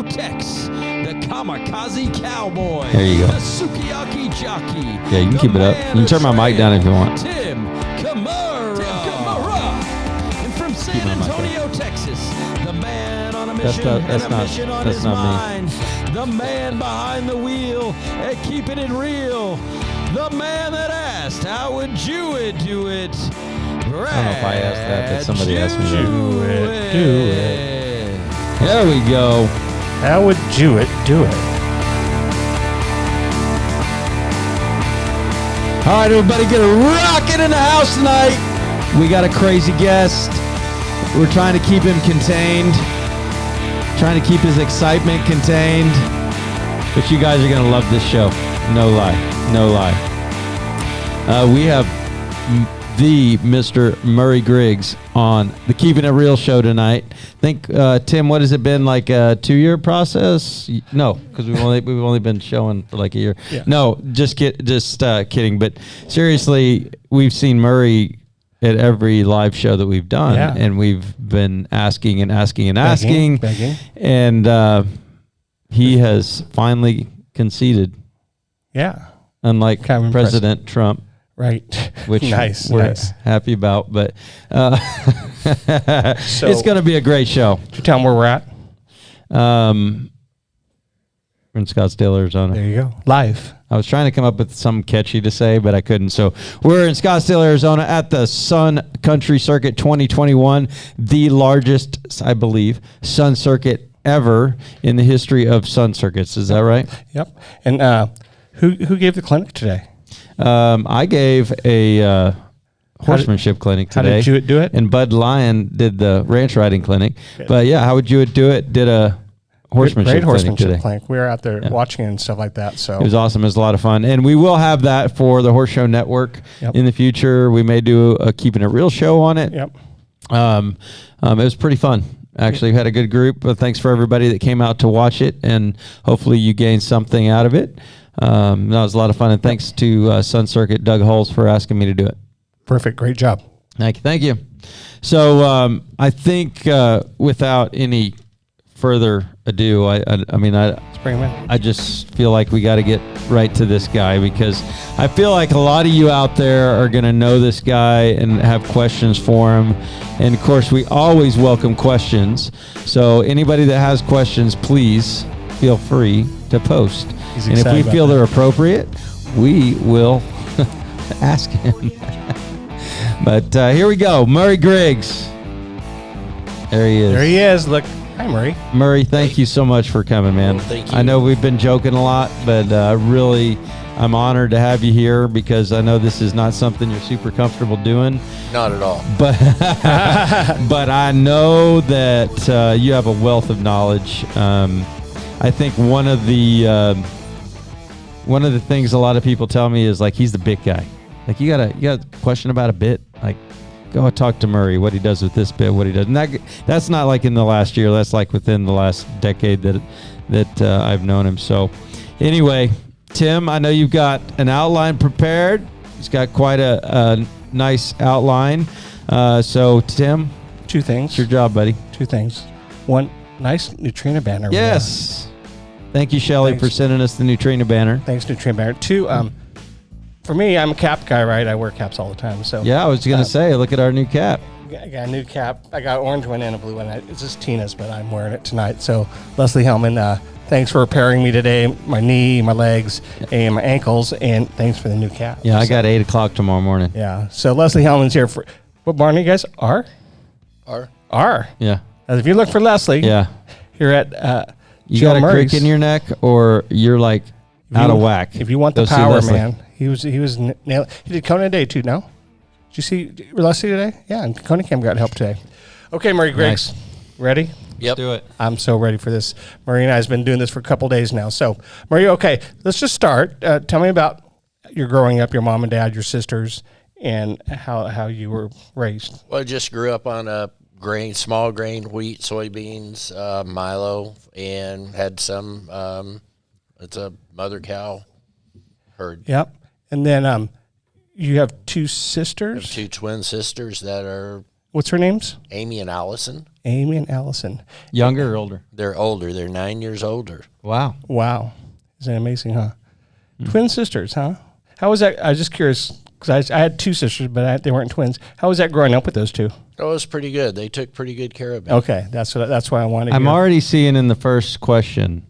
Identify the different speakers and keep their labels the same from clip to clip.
Speaker 1: Tex, the Kamikaze Cowboy.
Speaker 2: There you go.
Speaker 1: The Sukiyaki Jockey.
Speaker 2: Yeah, you can keep it up. You can turn my mic down if you want.
Speaker 1: Tim Kamara. And from San Antonio, Texas, the man on a mission and a mission on his mind. The man behind the wheel and keeping it real. The man that asked, how would you do it?
Speaker 2: I don't know if I asked that, but somebody asked me that.
Speaker 3: Do it.
Speaker 2: There we go.
Speaker 3: How would Jewett do it?
Speaker 2: All right, everybody, get a rocket in the house tonight. We got a crazy guest. We're trying to keep him contained, trying to keep his excitement contained. But you guys are going to love this show. No lie. No lie. We have the Mr. Murray Griggs on the Keeping It Real show tonight. Think, Tim, what has it been, like a 2-year process? No, because we've only been showing for like a year.
Speaker 3: Yeah.
Speaker 2: No, just kidding. But seriously, we've seen Murray at every live show that we've done, and we've been asking, begging. And he has finally conceded.
Speaker 3: Yeah.
Speaker 2: Unlike President Trump.
Speaker 3: Right.
Speaker 2: Which we're happy about, but
Speaker 3: so
Speaker 2: it's going to be a great show.
Speaker 3: Could you tell them where we're at?
Speaker 2: We're in Scottsdale, Arizona.
Speaker 3: There you go. Live.
Speaker 2: I was trying to come up with something catchy to say, but I couldn't. So we're in Scottsdale, Arizona at the Sun Country Circuit 2021, the largest, I believe, Sun Circuit ever in the history of Sun Circuits. Is that right?
Speaker 3: Yep. And who gave the clinic today?
Speaker 2: I gave a horsemanship clinic today.
Speaker 3: How did Jewett do it?
Speaker 2: And Bud Lyon did the ranch riding clinic. Good. But yeah, how would Jewett do it? Did a horsemanship clinic today.
Speaker 3: We were out there watching it and stuff like that. So
Speaker 2: it was awesome. It was a lot of fun. And we will have that for the Horse Show Network in the future. We may do a Keeping It Real show on it.
Speaker 3: Yep.
Speaker 2: It was pretty fun. Actually, we had a good group. But thanks for everybody that came out to watch it, and hopefully you gained something out of it. That was a lot of fun, and thanks to Sun Circuit, Doug Holes, for asking me to do it.
Speaker 3: Perfect. Great job.
Speaker 2: Thank you. So I think without any further ado, I just feel like we got to get right to this guy, because I feel like a lot of you out there are going to know this guy and have questions for him. And of course, we always welcome questions. So anybody that has questions, please feel free to post. And if we feel they're appropriate, we will ask him. But here we go. Murray Griggs. There he is.
Speaker 3: There he is. Look. Hi, Murray.
Speaker 2: Murray, thank you so much for coming, man.
Speaker 4: Well, thank you.
Speaker 2: I know we've been joking a lot, but really, I'm honored to have you here, because I know this is not something you're super comfortable doing.
Speaker 4: Not at all.
Speaker 2: But but I know that you have a wealth of knowledge. I think one of the things a lot of people tell me is, like, he's the bit guy. Like, you got a question about a bit, like, go talk to Murray, what he does with this bit, what he does. And that's not like in the last year. That's like within the last decade that I've known him. So anyway, Tim, I know you've got an outline prepared. He's got quite a nice outline. So Tim,
Speaker 3: 2 things.
Speaker 2: It's your job, buddy.
Speaker 3: 2 things. 1, nice Neutrina banner.
Speaker 2: Yes. Thank you, Shelly, for sending us the Neutrina banner.
Speaker 3: Thanks, Neutrina banner. 2, for me, I'm a cap guy, right? I wear caps all the time. So
Speaker 2: yeah, I was going to say, look at our new cap.
Speaker 3: I got a new cap. I got an orange one and a blue one. It's just Tina's, but I'm wearing it tonight. So Leslie Hellman, thanks for repairing me today, my knee, my legs, and my ankles, and thanks for the new cap.
Speaker 2: Yeah, I got 8 o'clock tomorrow morning.
Speaker 3: Yeah, so Leslie Hellman's here for, what barn are you guys? R?
Speaker 2: Yeah.
Speaker 3: If you look for Leslie, here at
Speaker 2: you got a crick in your neck, or you're like out of whack?
Speaker 3: If you want the power, man. He was nailed. He did Conan today too. No, did you see Leslie today? Yeah, and Conan Cam got help today. Okay, Murray Griggs, ready?
Speaker 4: Yep.
Speaker 2: Do it.
Speaker 3: I'm so ready for this. Murray and I have been doing this for a couple days now. So, Murray, okay, let's just start. Tell me about your growing up, your mom and dad, your sisters, and how you were raised.
Speaker 4: Well, I just grew up on a small grain wheat, soybeans, milo, and had some. It's a mother cow herd.
Speaker 3: Yep. And then you have 2 sisters?
Speaker 4: I have 2 twin sisters that are...
Speaker 3: What's her names?
Speaker 4: Amy and Allison.
Speaker 3: Amy and Allison.
Speaker 2: Younger or older?
Speaker 4: They're older. They're 9 years older.
Speaker 2: Wow.
Speaker 3: Wow. Isn't that amazing, huh? Twin sisters, huh? How was that? I was just curious because I had two sisters, but they weren't twins. How was that growing up with those two?
Speaker 4: Oh, it was pretty good. They took pretty good care of me.
Speaker 3: Okay, that's why I wanted to
Speaker 2: I'm
Speaker 3: hear.
Speaker 2: already seeing in the first question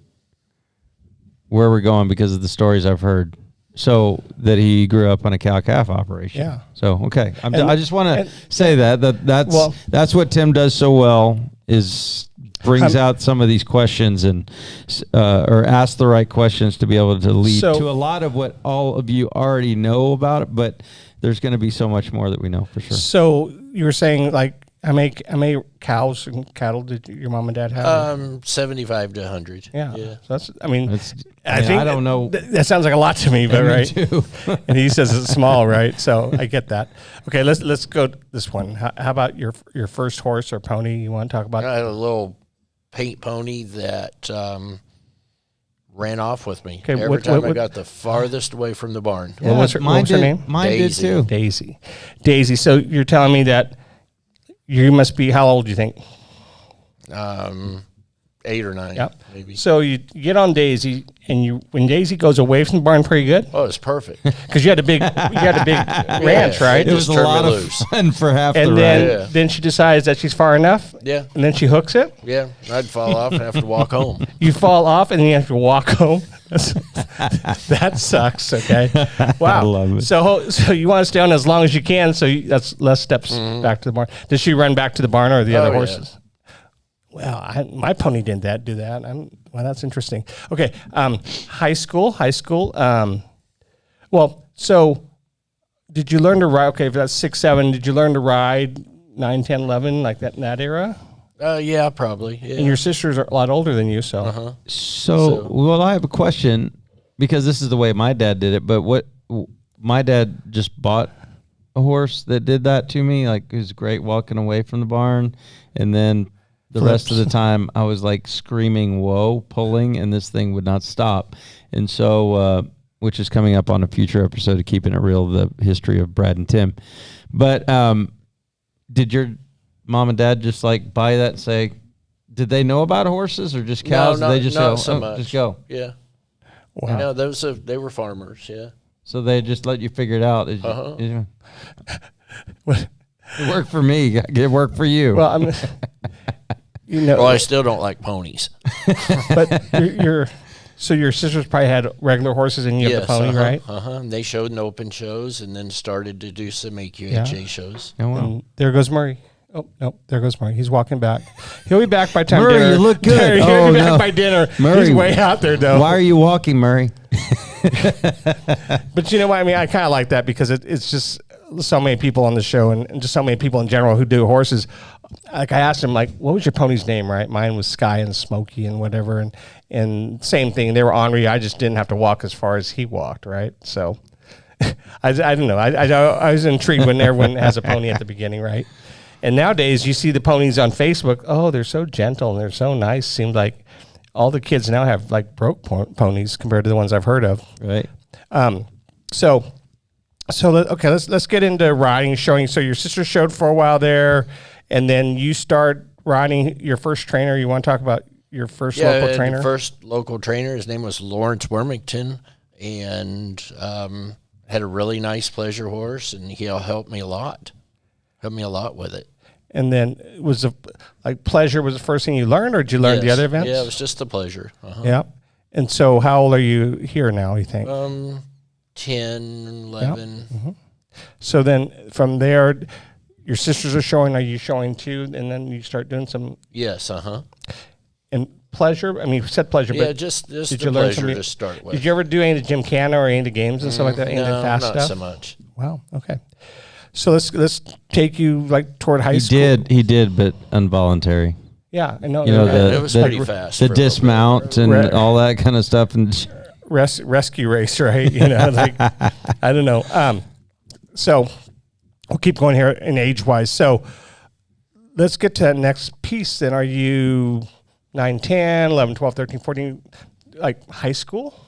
Speaker 2: where we're going because of the stories I've heard. So that he grew up on a cow-calf operation.
Speaker 3: Yeah.
Speaker 2: So, okay.
Speaker 3: And-
Speaker 2: I just want
Speaker 3: and-
Speaker 2: to say that's what Tim does so well is brings out some of these questions and or ask the right questions to be able to lead to a lot of what all of you already know about it, but there's going to be so much more that we know for sure.
Speaker 3: So you were saying like how many cows and cattle did your mom and dad have?
Speaker 4: 75 to 100.
Speaker 3: Yeah.
Speaker 4: Yeah.
Speaker 3: So that's, I mean,
Speaker 2: I think I don't know.
Speaker 3: That sounds like a lot to me, but
Speaker 2: Me
Speaker 3: right.
Speaker 2: too.
Speaker 3: And he says it's small, right? So I get that. Okay, let's go this one. How about your first horse or pony? You want to talk about?
Speaker 4: I had a little paint pony that ran off with me every time I got the farthest away from the barn.
Speaker 3: What was her name?
Speaker 2: Mine
Speaker 4: Daisy.
Speaker 2: did too.
Speaker 3: Daisy. So you're telling me that you must be, how old do you think?
Speaker 4: 8 or 9,
Speaker 3: Yep.
Speaker 4: maybe.
Speaker 3: So you get on Daisy, and when Daisy goes away from the barn, pretty good
Speaker 4: Oh, it's perfect.
Speaker 3: because you had a big ranch, right?
Speaker 2: It was
Speaker 4: Just
Speaker 2: a
Speaker 4: turned
Speaker 2: lot
Speaker 4: me
Speaker 2: of
Speaker 4: loose.
Speaker 2: fun for half
Speaker 3: And
Speaker 2: the
Speaker 3: then
Speaker 2: ride.
Speaker 3: then she decides that she's far enough,
Speaker 4: Yeah.
Speaker 3: and then she hooks it.
Speaker 4: Yeah. I'd fall off and have to walk home.
Speaker 3: You fall off, and then you have to walk home. That sucks. Okay. Wow.
Speaker 2: I love it.
Speaker 3: So you want to stay on as long as you can. So that's less steps back to the barn. Does she run back to the barn or the other
Speaker 4: yeah.
Speaker 3: horses? Well, my pony didn't do that. Well, that's interesting. Okay. High school. Well, so did you learn to ride? Okay, if that's 6, 7, did you learn to ride 9, 10, 11, like that in that era?
Speaker 4: Yeah, probably. Yeah.
Speaker 3: And your sisters are a lot older than you, so.
Speaker 4: Uh-huh.
Speaker 2: So, well, I have a question because this is the way my dad did it. But my dad just bought a horse that did that to me. Like it was great walking away from the barn, and then the rest of the time I was like screaming, "Whoa!" pulling, and this thing would not stop. And so, which is coming up on a future episode of Keeping It Real, the history of Brad and Tim. But did your mom and dad just like buy that and say, did they know about horses or just cows?
Speaker 4: No,
Speaker 2: Did they just
Speaker 4: not
Speaker 2: go,
Speaker 4: so much.
Speaker 2: just go?
Speaker 4: Yeah.
Speaker 3: Wow.
Speaker 4: No, they were farmers. Yeah.
Speaker 2: So they just let you figure it out. It worked for me. It worked for you.
Speaker 3: Well, I'm,
Speaker 4: Well, I still don't like ponies.
Speaker 3: but so your sisters probably had regular horses and you have the pony, right?
Speaker 4: And they showed in open shows and then started to do some AQHA shows.
Speaker 2: Oh, wow.
Speaker 3: And there goes Murray. Oh, no, there goes Murray. He's walking back. He'll be back by time
Speaker 2: Murray,
Speaker 3: dinner.
Speaker 2: you look good.
Speaker 3: He'll
Speaker 2: Oh,
Speaker 3: be back
Speaker 2: no.
Speaker 3: by dinner.
Speaker 2: Murray,
Speaker 3: He's way out there, though.
Speaker 2: Why are you walking, Murray?
Speaker 3: But you know what? I mean, I kind of like that because it's just so many people on the show and just so many people in general who do horses. Like I asked him, like, what was your pony's name, right? Mine was Sky and Smokey and whatever. And same thing. They were ornery. I just didn't have to walk as far as he walked, right? So I don't know. I was intrigued when everyone has a pony at the beginning, right? And nowadays you see the ponies on Facebook. Oh, they're so gentle and they're so nice. Seems like all the kids now have like broke ponies compared to the ones I've heard of.
Speaker 2: Right.
Speaker 3: Let's get into riding, showing. So your sister showed for a while there, and then you start riding your first trainer. You want to talk about your first local trainer?
Speaker 4: The first local trainer, his name was Lawrence Wormington, and had a really nice pleasure horse, and he helped me a lot. Helped me a lot with it.
Speaker 3: And then pleasure was the first thing you learned, or did you learn the other events?
Speaker 4: Yeah, it was just the pleasure.
Speaker 3: Yeah. And so how old are you here now, you think?
Speaker 4: 10, 11.
Speaker 3: Yep. Mm-hmm. So then from there, your sisters are showing. Are you showing too? And then you start doing some.
Speaker 4: Yes,
Speaker 3: And pleasure. I mean, you said pleasure,
Speaker 4: Yeah,
Speaker 3: but
Speaker 4: just
Speaker 3: did
Speaker 4: the
Speaker 3: you learn
Speaker 4: pleasure
Speaker 3: something?
Speaker 4: to start with.
Speaker 3: Did you ever do any of the Gymkhana or any of the games and stuff like that? Any of the fast
Speaker 4: not
Speaker 3: stuff?
Speaker 4: so much.
Speaker 3: Wow. Okay. So let's take you like toward high school.
Speaker 2: He did, but involuntary.
Speaker 3: Yeah, I know.
Speaker 2: You know,
Speaker 4: it was pretty fast.
Speaker 2: The
Speaker 4: for a little
Speaker 2: dismount and
Speaker 3: Right.
Speaker 2: all that kind of stuff. And
Speaker 3: rescue race, right? You know, like I don't know. So we'll keep going here in age wise. So let's get to that next piece. Then are you 9, 10, 11, 12, 13, 14, like high school?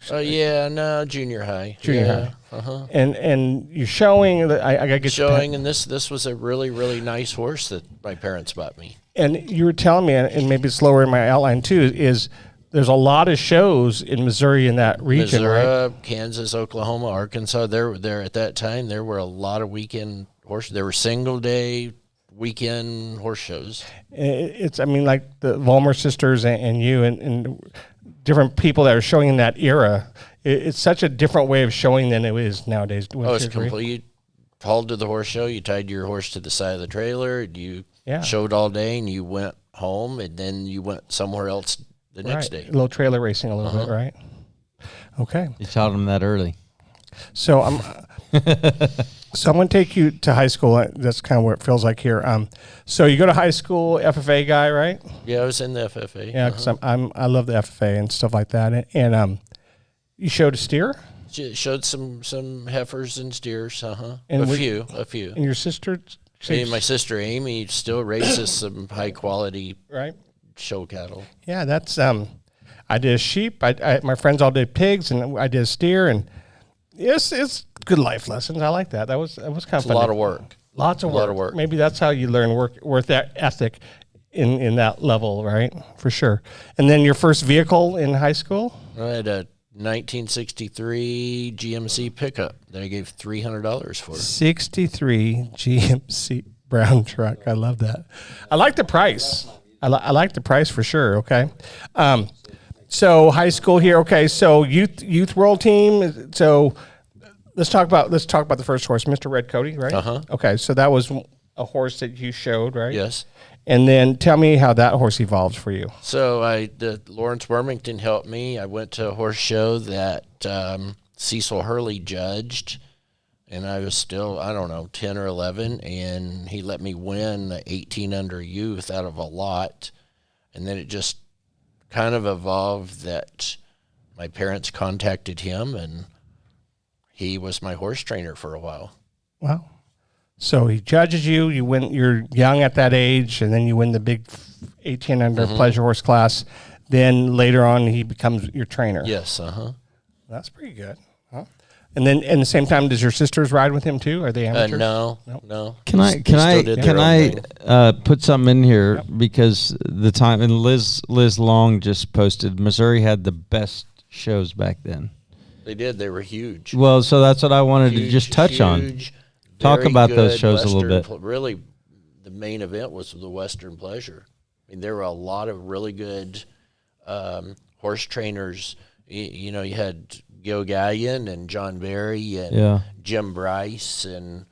Speaker 4: Yeah, no, junior high.
Speaker 3: Junior
Speaker 4: yeah.
Speaker 3: high.
Speaker 4: Uh-huh.
Speaker 3: And you're showing. I got to get
Speaker 4: Showing, and this was a really, really nice horse that my parents bought me.
Speaker 3: And you were telling me, and maybe it's lower in my outline too, is there's a lot of shows in Missouri in that region,
Speaker 4: Missouri,
Speaker 3: right?
Speaker 4: Kansas, Oklahoma, Arkansas. There at that time, there were a lot of weekend horse. There were single day weekend horse shows.
Speaker 3: I mean, like the Vollmer sisters and you and different people that are showing in that era. It's such a different way of showing than it is nowadays.
Speaker 4: It's complete. Hauled to the horse show. You tied your horse to the side of the trailer. You showed all day, and you went home, and then you went somewhere else the next day.
Speaker 3: A little trailer racing, a little bit, right? Okay.
Speaker 2: You taught them that early.
Speaker 3: So I'm going to take you to high school. That's kind of what it feels like here. So you go to high school, FFA guy, right?
Speaker 4: Yeah, I was in the FFA.
Speaker 3: Yeah, because I love the FFA and stuff like that. And you showed a steer.
Speaker 4: Showed some heifers and steers.
Speaker 3: And
Speaker 4: a few.
Speaker 3: And your sister.
Speaker 4: My sister Amy still raises some high quality show cattle.
Speaker 3: Yeah, that's I did a sheep. My friends all did pigs, and I did a steer, and it's good life lessons. I like that. That was kind of fun.
Speaker 4: A lot of work.
Speaker 3: Lots of work. Maybe that's how you learn work ethic in that level, right? For sure. And then your first vehicle in high school?
Speaker 4: I had a 1963 GMC pickup that I gave $300 for.
Speaker 3: 63 GMC brown truck. I love that. I like the price. I like the price for sure. Okay. So high school here. Okay. So youth world team. So let's talk about the first horse, Mr. Red Cody, right? Okay. So that was a horse that you showed, right?
Speaker 4: Yes.
Speaker 3: And then tell me how that horse evolved for you.
Speaker 4: So Lawrence Wormington helped me. I went to a horse show that Cecil Hurley judged, and I was still, 10 or 11, and he let me win the 18 under youth out of a lot. And then it just kind of evolved that my parents contacted him, and he was my horse trainer for a while.
Speaker 3: Wow. So he judges you. You win. You're young at that age, and then you win the big 18 under pleasure horse class. Then later on, he becomes your trainer.
Speaker 4: Yes.
Speaker 3: That's pretty good. Huh? And then at the same time, does your sisters ride with him too? Are they amateurs?
Speaker 4: No.
Speaker 2: Can I put something in here because the time and Liz Long just posted Missouri had the best shows back then.
Speaker 4: They did. They were huge.
Speaker 2: Well, so that's what I wanted to just touch on. Talk about those shows a little bit.
Speaker 4: Really, the main event was the Western Pleasure. I mean, there were a lot of really good horse trainers. You had Gil Gallion and John Berry and Jim Bryce and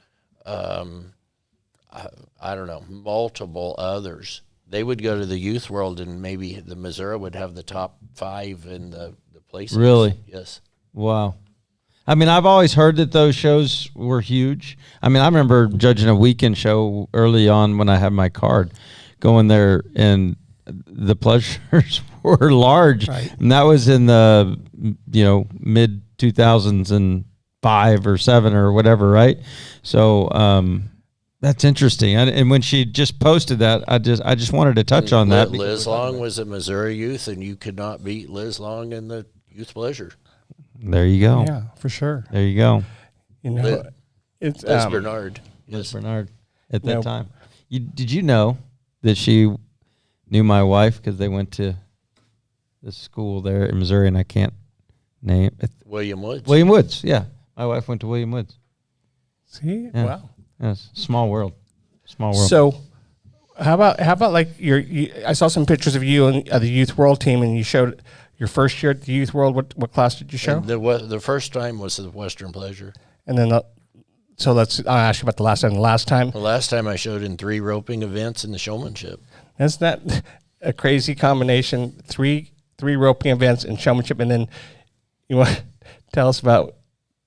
Speaker 4: multiple others. They would go to the youth world, and maybe the Missouri would have the top 5 in the places.
Speaker 2: Really?
Speaker 4: Yes.
Speaker 2: Wow. I mean, I've always heard that those shows were huge. I mean, I remember judging a weekend show early on when I had my card, going there, and the pleasures were large. Right. And that was in the, mid 2005 or 7 or whatever, right? So that's interesting. And when she just posted that, I just wanted to touch on that.
Speaker 4: Liz Long was a Missouri youth, and you could not beat Liz Long in the youth pleasure.
Speaker 2: There you go.
Speaker 3: Yeah, for sure.
Speaker 2: There you go.
Speaker 3: It's
Speaker 4: Liz Bernard.
Speaker 2: Liz Bernard at that time. Did you know that she knew my wife because they went to the school there in Missouri, and I can't name it.
Speaker 4: William Woods.
Speaker 2: William Woods, yeah. My wife went to William Woods.
Speaker 3: See?
Speaker 2: Yeah.
Speaker 3: Wow.
Speaker 2: Yeah, small world. Small world.
Speaker 3: So how about like I saw some pictures of you and the youth world team, and you showed your first year at the youth world. What class did you show?
Speaker 4: The first time was the Western Pleasure.
Speaker 3: And then I'll ask you about the last time. The last time I showed in 3 roping events in the showmanship. Isn't that a crazy combination? Three roping events and showmanship, and then you want to tell us about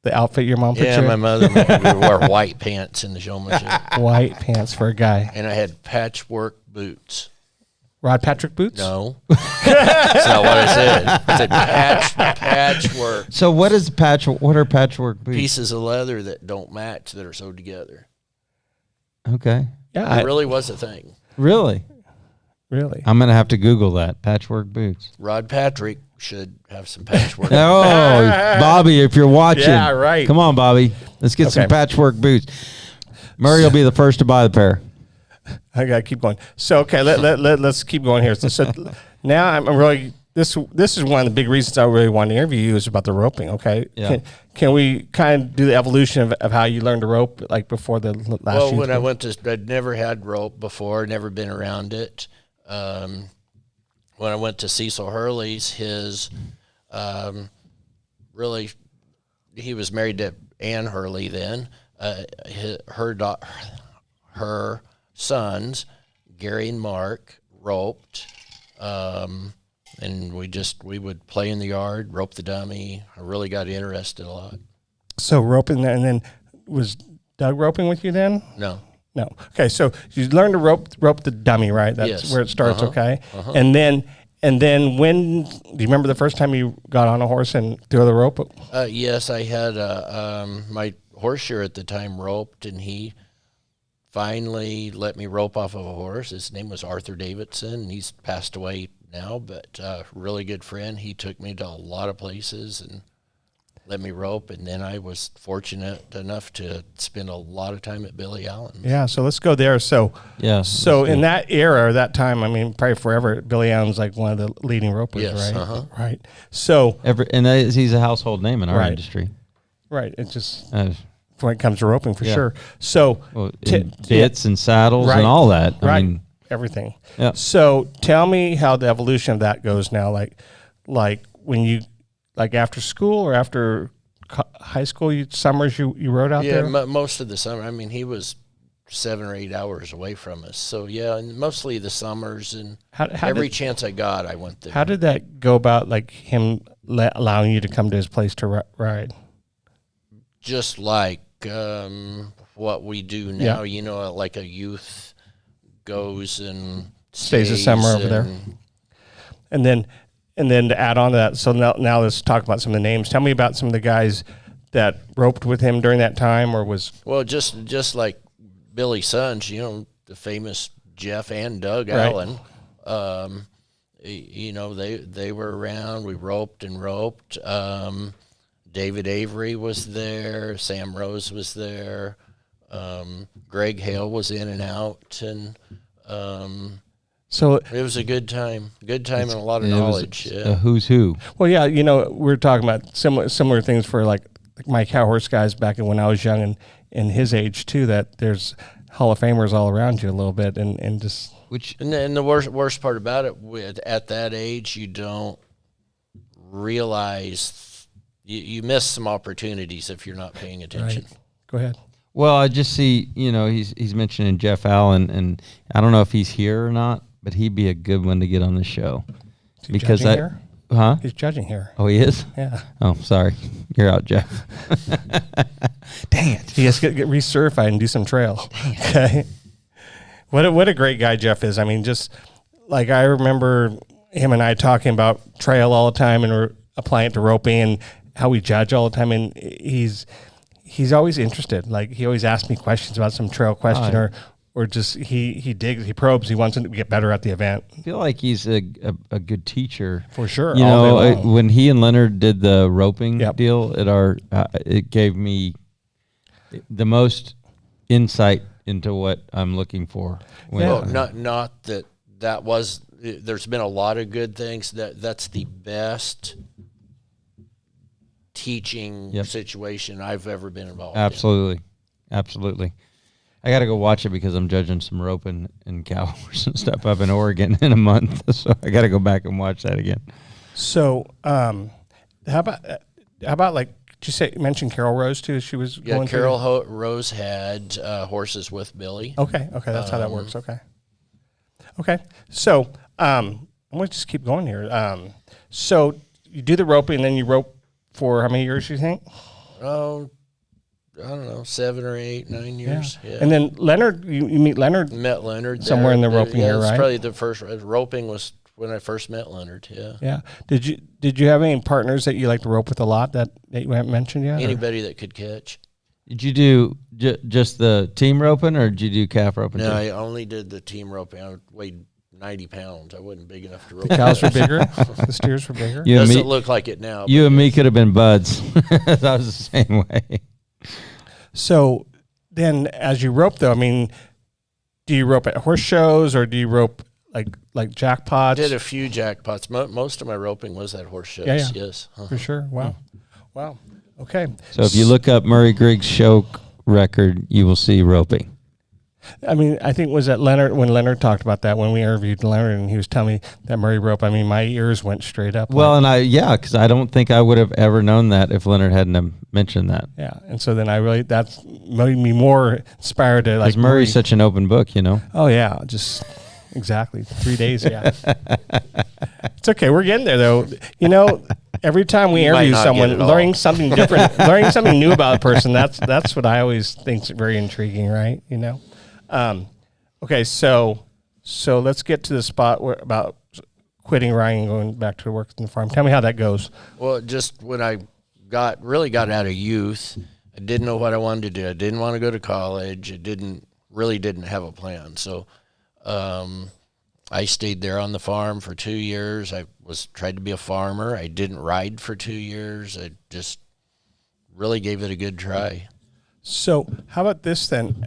Speaker 3: the outfit your mom put you in?
Speaker 4: Yeah, my mother made me wear white pants in the showmanship.
Speaker 3: White pants for a guy.
Speaker 4: And I had patchwork boots.
Speaker 3: Rod Patrick boots?
Speaker 4: No. That's not what I said. I said patchwork.
Speaker 2: So what are patchwork boots?
Speaker 4: Pieces of leather that don't match that are sewed together.
Speaker 2: Okay.
Speaker 3: Yeah.
Speaker 4: It really was a thing.
Speaker 2: Really?
Speaker 3: Really?
Speaker 2: I'm going to have to Google that. Patchwork boots.
Speaker 4: Rod Patrick should have some patchwork.
Speaker 2: Oh, Bobby, if you're watching.
Speaker 3: Yeah, right.
Speaker 2: Come on, Bobby. Let's get some
Speaker 3: Okay.
Speaker 2: patchwork boots. Murray will be the first to buy the pair.
Speaker 3: I gotta keep going. So okay, let's keep going here. So now I'm really this is one of the big reasons I really wanted to interview you is about the roping. Okay,
Speaker 2: Yeah.
Speaker 3: Can we kind of do the evolution of how you learned to rope like before the last?
Speaker 4: Well,
Speaker 3: youth
Speaker 4: when I
Speaker 3: group?
Speaker 4: went to, I'd never had rope before, never been around it. When I went to Cecil Hurley's, his really, he was married to Ann Hurley then. Her sons, Gary and Mark, roped, and we would play in the yard, rope the dummy. I really got interested a lot.
Speaker 3: So roping, and then was Doug roping with you then?
Speaker 4: No.
Speaker 3: No. Okay, so you learned to rope the dummy, right? That's
Speaker 4: Yes.
Speaker 3: where it starts. Okay, and then when do you remember the first time you got on a horse and threw the rope?
Speaker 4: Yes, I had my horseshoer at the time roped, and he finally let me rope off of a horse. His name was Arthur Davidson. He's passed away now, but really good friend. He took me to a lot of places and let me rope, and then I was fortunate enough to spend a lot of time at Billy Allen's.
Speaker 3: Yeah, so let's go there. So
Speaker 2: Yeah.
Speaker 3: So in that era, that time, I mean, probably forever, Billy Allen's like one of the leading ropers,
Speaker 4: Yes,
Speaker 3: right? Right. So
Speaker 2: He's a household name in our
Speaker 3: Right.
Speaker 2: industry.
Speaker 3: right, it's just
Speaker 2: Uh,
Speaker 3: when it comes to roping for
Speaker 2: Yeah.
Speaker 3: sure. So
Speaker 2: well,
Speaker 3: t-
Speaker 2: bits and saddles
Speaker 3: Right.
Speaker 2: and all that. I
Speaker 3: right,
Speaker 2: mean,
Speaker 3: everything.
Speaker 2: Yeah.
Speaker 3: So tell me how the evolution of that goes now. Like when you after school or after high school, summers you rode out
Speaker 4: Yeah,
Speaker 3: there.
Speaker 4: most of the summer. I mean, he was 7 or 8 hours away from us. So, yeah, and mostly the summers, and
Speaker 3: How
Speaker 4: every
Speaker 3: did,
Speaker 4: chance I got, I went there.
Speaker 3: how did that go about? Like him allowing you to come to his place to ride.
Speaker 4: Just like what we do now, like a youth goes and
Speaker 3: Stays the summer over there. And then to add on to that, so now let's talk about some of the names. Tell me about some of the guys that roped with him during that time, or was
Speaker 4: Well, just like Billy's sons, the famous Jeff and Doug
Speaker 3: Right.
Speaker 4: Allen. They were around. We roped and roped. David Avery was there. Sam Rose was there. Greg Hale was in and out, and
Speaker 3: so.
Speaker 4: it was a good time. Good time and a lot of knowledge.
Speaker 2: a who's who.
Speaker 3: Well, yeah, we're talking about similar things for like my cow horse guys back when I was young and in his age too. That there's Hall of Famers all around you a little bit, and just
Speaker 2: Which
Speaker 4: And the worst part about it, at that age, you don't realize you miss some opportunities if you're not paying attention.
Speaker 3: right. Go ahead.
Speaker 2: Well, I just see, he's mentioning Jeff Allen, and I don't know if he's here or not, but he'd be a good one to get on the show.
Speaker 3: Is he
Speaker 2: Because
Speaker 3: judging here?
Speaker 2: Huh?
Speaker 3: He's judging here.
Speaker 2: Oh, he is?
Speaker 3: Yeah.
Speaker 2: Oh, sorry. You're out, Jeff. Dang it.
Speaker 3: He has to get recertified and do some trail. Okay. What a great guy Jeff is. I mean, just like I remember him and I talking about trail all the time, and we're applying it to roping and how we judge all the time. And he's always interested. Like he always asks me questions about some trail question, or just he digs, he probes, he wants to get better at the event.
Speaker 2: I feel like he's a good teacher.
Speaker 3: For sure.
Speaker 2: You
Speaker 3: all day
Speaker 2: know,
Speaker 3: long.
Speaker 2: when he and Leonard did the roping
Speaker 3: Yep.
Speaker 2: deal at our, it gave me the most insight into what I'm looking for. When,
Speaker 3: Yeah.
Speaker 4: Well, not that was. There's been a lot of good things. That's the best teaching
Speaker 2: Yep.
Speaker 4: situation I've ever been involved
Speaker 2: Absolutely. I got to go watch it because I'm judging some roping and cow horse and stuff up in Oregon in a month. So I got to go back and watch that again.
Speaker 3: So, how about like, did you mention Carol Rose too? She was
Speaker 4: in. Yeah,
Speaker 3: going
Speaker 4: Carol
Speaker 3: through
Speaker 4: Rose had horses with Billy.
Speaker 3: Okay, that's how that works. Okay. So, I'm going to just keep going here. So you do the roping, and then you rope for how many years, you think?
Speaker 4: Oh, I don't know, 7 or 8, 9 years. Yeah.
Speaker 3: And then Leonard, you meet Leonard.
Speaker 4: Met Leonard
Speaker 3: Somewhere
Speaker 4: there.
Speaker 3: in the roping here,
Speaker 4: that's
Speaker 3: right?
Speaker 4: probably the first roping was when I first met Leonard. Yeah.
Speaker 3: Yeah. Did you have any partners that you like to rope with a lot that you haven't mentioned yet? or-
Speaker 4: Anybody that could catch.
Speaker 2: Did you do just the team roping or did you do calf roping
Speaker 4: No,
Speaker 2: too?
Speaker 4: I only did the team roping. I weighed 90 pounds. I wasn't big enough to
Speaker 3: The
Speaker 4: rope.
Speaker 3: cows were bigger. The steers were bigger.
Speaker 2: You and
Speaker 4: Doesn't
Speaker 2: me,
Speaker 4: look like it now.
Speaker 2: you
Speaker 4: but
Speaker 2: and me could have been buds. That was the same way.
Speaker 3: So then, as you rope, though, I mean, do you rope at horse shows or do you rope like jackpots?
Speaker 4: I did a few jackpots. Most of my roping was at horse shows.
Speaker 3: Yeah.
Speaker 4: Yes.
Speaker 3: For sure. Wow. Wow. Okay.
Speaker 2: So if you look up Murray Griggs' show record, you will see roping.
Speaker 3: I mean, I think was that Leonard, when Leonard talked about that, when we interviewed Leonard and he was telling me that Murray rope, I mean, my ears went straight up.
Speaker 2: Well, and because I don't think I would have ever known that if Leonard hadn't have mentioned that.
Speaker 3: Yeah. And so then that's made me more inspired to like.
Speaker 2: Because Murray's such an open book, you know.
Speaker 3: Oh, yeah. Just exactly. 3 days. Yeah. It's okay. We're getting there, though. You know, every time we
Speaker 4: You might
Speaker 3: interview
Speaker 4: not
Speaker 3: someone,
Speaker 4: get it all.
Speaker 3: learning something different, learning something new about a person, that's what I always think is very intriguing, right? You know? Okay, so let's get to the spot about quitting riding and going back to work on the farm. Tell me how that goes.
Speaker 4: Well, just when I really got out of youth, I didn't know what I wanted to do. I didn't want to go to college. I didn't have a plan. So I stayed there on the farm for 2 years. I tried to be a farmer. I didn't ride for 2 years. I just really gave it a good try.
Speaker 3: So how about this then?